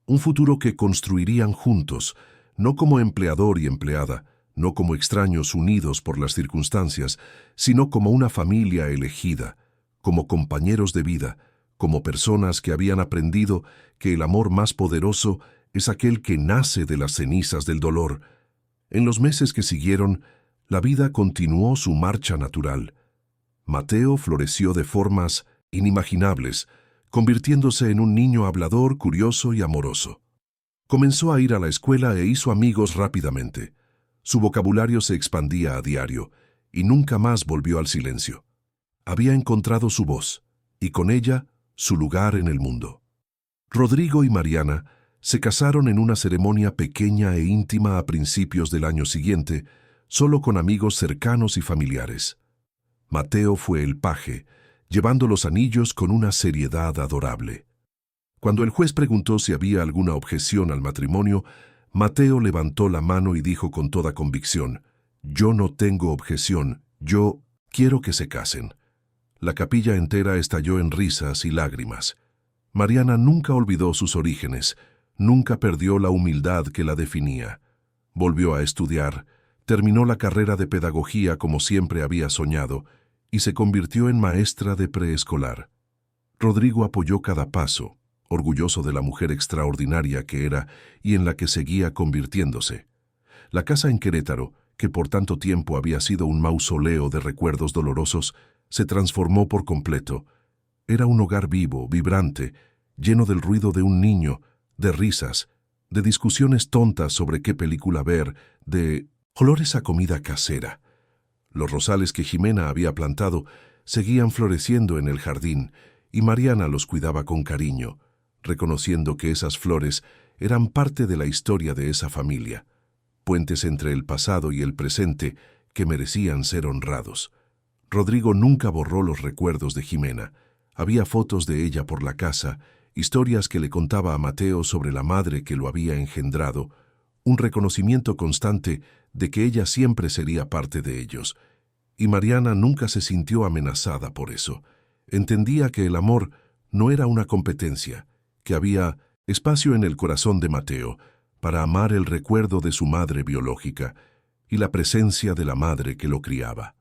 Un futuro que construirían juntos, no como empleador y empleada, no como extraños unidos por las circunstancias, sino como una familia elegida, como compañeros de vida, como personas que habían aprendido que el amor más poderoso es aquel que nace de las cenizas del dolor. En los meses que siguieron, la vida continuó su marcha natural. Mateo floreció de formas inimaginables, convirtiéndose en un niño hablador, curioso y amoroso. Comenzó a ir a la escuela e hizo amigos rápidamente. Su vocabulario se expandía a diario, y nunca más volvió al silencio. Había encontrado su voz, y con ella, su lugar en el mundo. Rodrigo y Mariana se casaron en una ceremonia pequeña e íntima a principios del año siguiente, solo con amigos cercanos y familiares. Mateo fue el paje, llevando los anillos con una seriedad adorable. Cuando el juez preguntó si había alguna objeción al matrimonio, Mateo levantó la mano y dijo con toda convicción: «Yo no tengo objeción, yo quiero que se casen». La capilla entera estalló en risas y lágrimas. Mariana nunca olvidó sus orígenes, nunca perdió la humildad que la definía. Volvió a estudiar, terminó la carrera de pedagogía como siempre había soñado, y se convirtió en maestra de preescolar. Rodrigo apoyó cada paso, orgulloso de la mujer extraordinaria que era y en la que seguía convirtiéndose. La casa en Querétaro, que por tanto tiempo había sido un mausoleo de recuerdos dolorosos, se transformó por completo. Era un hogar vivo, vibrante, lleno del ruido de un niño, de risas, de discusiones tontas sobre qué película ver, de olores a comida casera. Los rosales que Jimena había plantado seguían floreciendo en el jardín y Mariana los cuidaba con cariño, reconociendo que esas flores eran parte de la historia de esa familia, puentes entre el pasado y el presente que merecían ser honrados. Rodrigo nunca borró los recuerdos de Jimena. Había fotos de ella por la casa, historias que le contaba a Mateo sobre la madre que lo había engendrado, un reconocimiento constante de que ella siempre sería parte de ellos, y Mariana nunca se sintió amenazada por eso. Entendía que el amor no era una competencia, que había espacio en el corazón de Mateo para amar el recuerdo de su madre biológica y la presencia de la madre que lo criaba.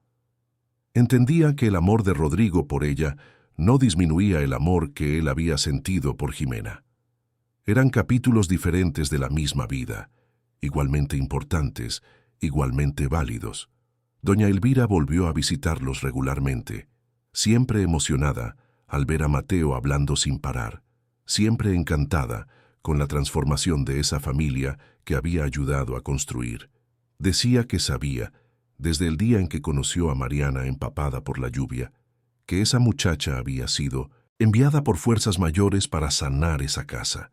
Entendía que el amor de Rodrigo por ella no disminuía el amor que él había sentido por Jimena. Eran capítulos diferentes de la misma vida, igualmente importantes, igualmente válidos. Doña Elvira volvió a visitarlos regularmente, siempre emocionada al ver a Mateo hablando sin parar, siempre encantada con la transformación de esa familia que había ayudado a construir. Decía que sabía, desde el día en que conoció a Mariana empapada por la lluvia, que esa muchacha había sido enviada por fuerzas mayores para sanar esa casa.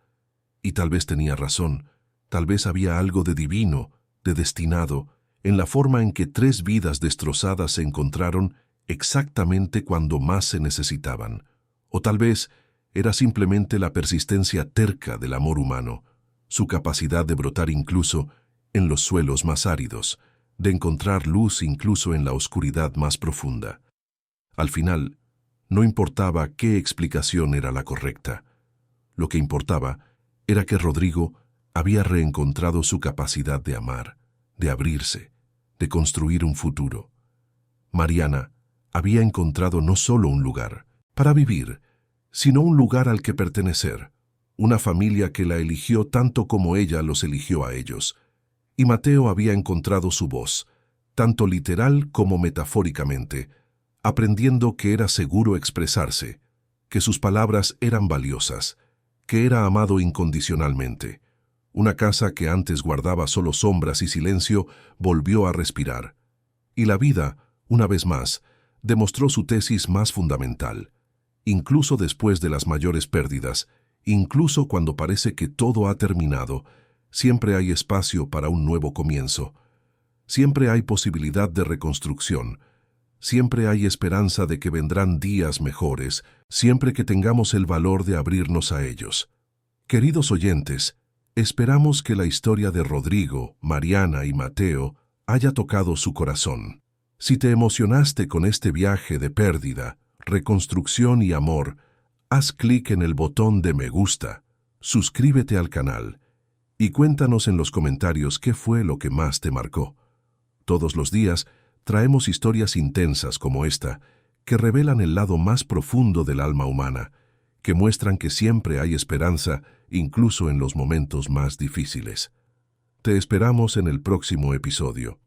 Y tal vez tenía razón, tal vez había algo de divino, de destinado, en la forma en que 3 vidas destrozadas se encontraron exactamente cuando más se necesitaban. O tal vez era simplemente la persistencia terca del amor humano, su capacidad de brotar incluso en los suelos más áridos, de encontrar luz incluso en la oscuridad más profunda. Al final, no importaba qué explicación era la correcta. Lo que importaba era que Rodrigo había reencontrado su capacidad de amar, de abrirse, de construir un futuro. Mariana había encontrado no solo un lugar para vivir, sino un lugar al que pertenecer, una familia que la eligió tanto como ella los eligió a ellos. Y Mateo había encontrado su voz, tanto literal como metafóricamente, aprendiendo que era seguro expresarse, que sus palabras eran valiosas, que era amado incondicionalmente. Una casa que antes guardaba solo sombras y silencio volvió a respirar. Y la vida, una vez más, demostró su tesis más fundamental. Incluso después de las mayores pérdidas, incluso cuando parece que todo ha terminado, siempre hay espacio para un nuevo comienzo. Siempre hay posibilidad de reconstrucción. Siempre hay esperanza de que vendrán días mejores, siempre que tengamos el valor de abrirnos a ellos. Queridos oyentes, esperamos que la historia de Rodrigo, Mariana y Mateo haya tocado su corazón. Si te emocionaste con este viaje de pérdida, reconstrucción y amor, haz clic en el botón de me gusta, suscríbete al canal y cuéntanos en los comentarios qué fue lo que más te marcó. Todos los días traemos historias intensas como esta, que revelan el lado más profundo del alma humana, que muestran que siempre hay esperanza, incluso en los momentos más difíciles. Te esperamos en el próximo episodio.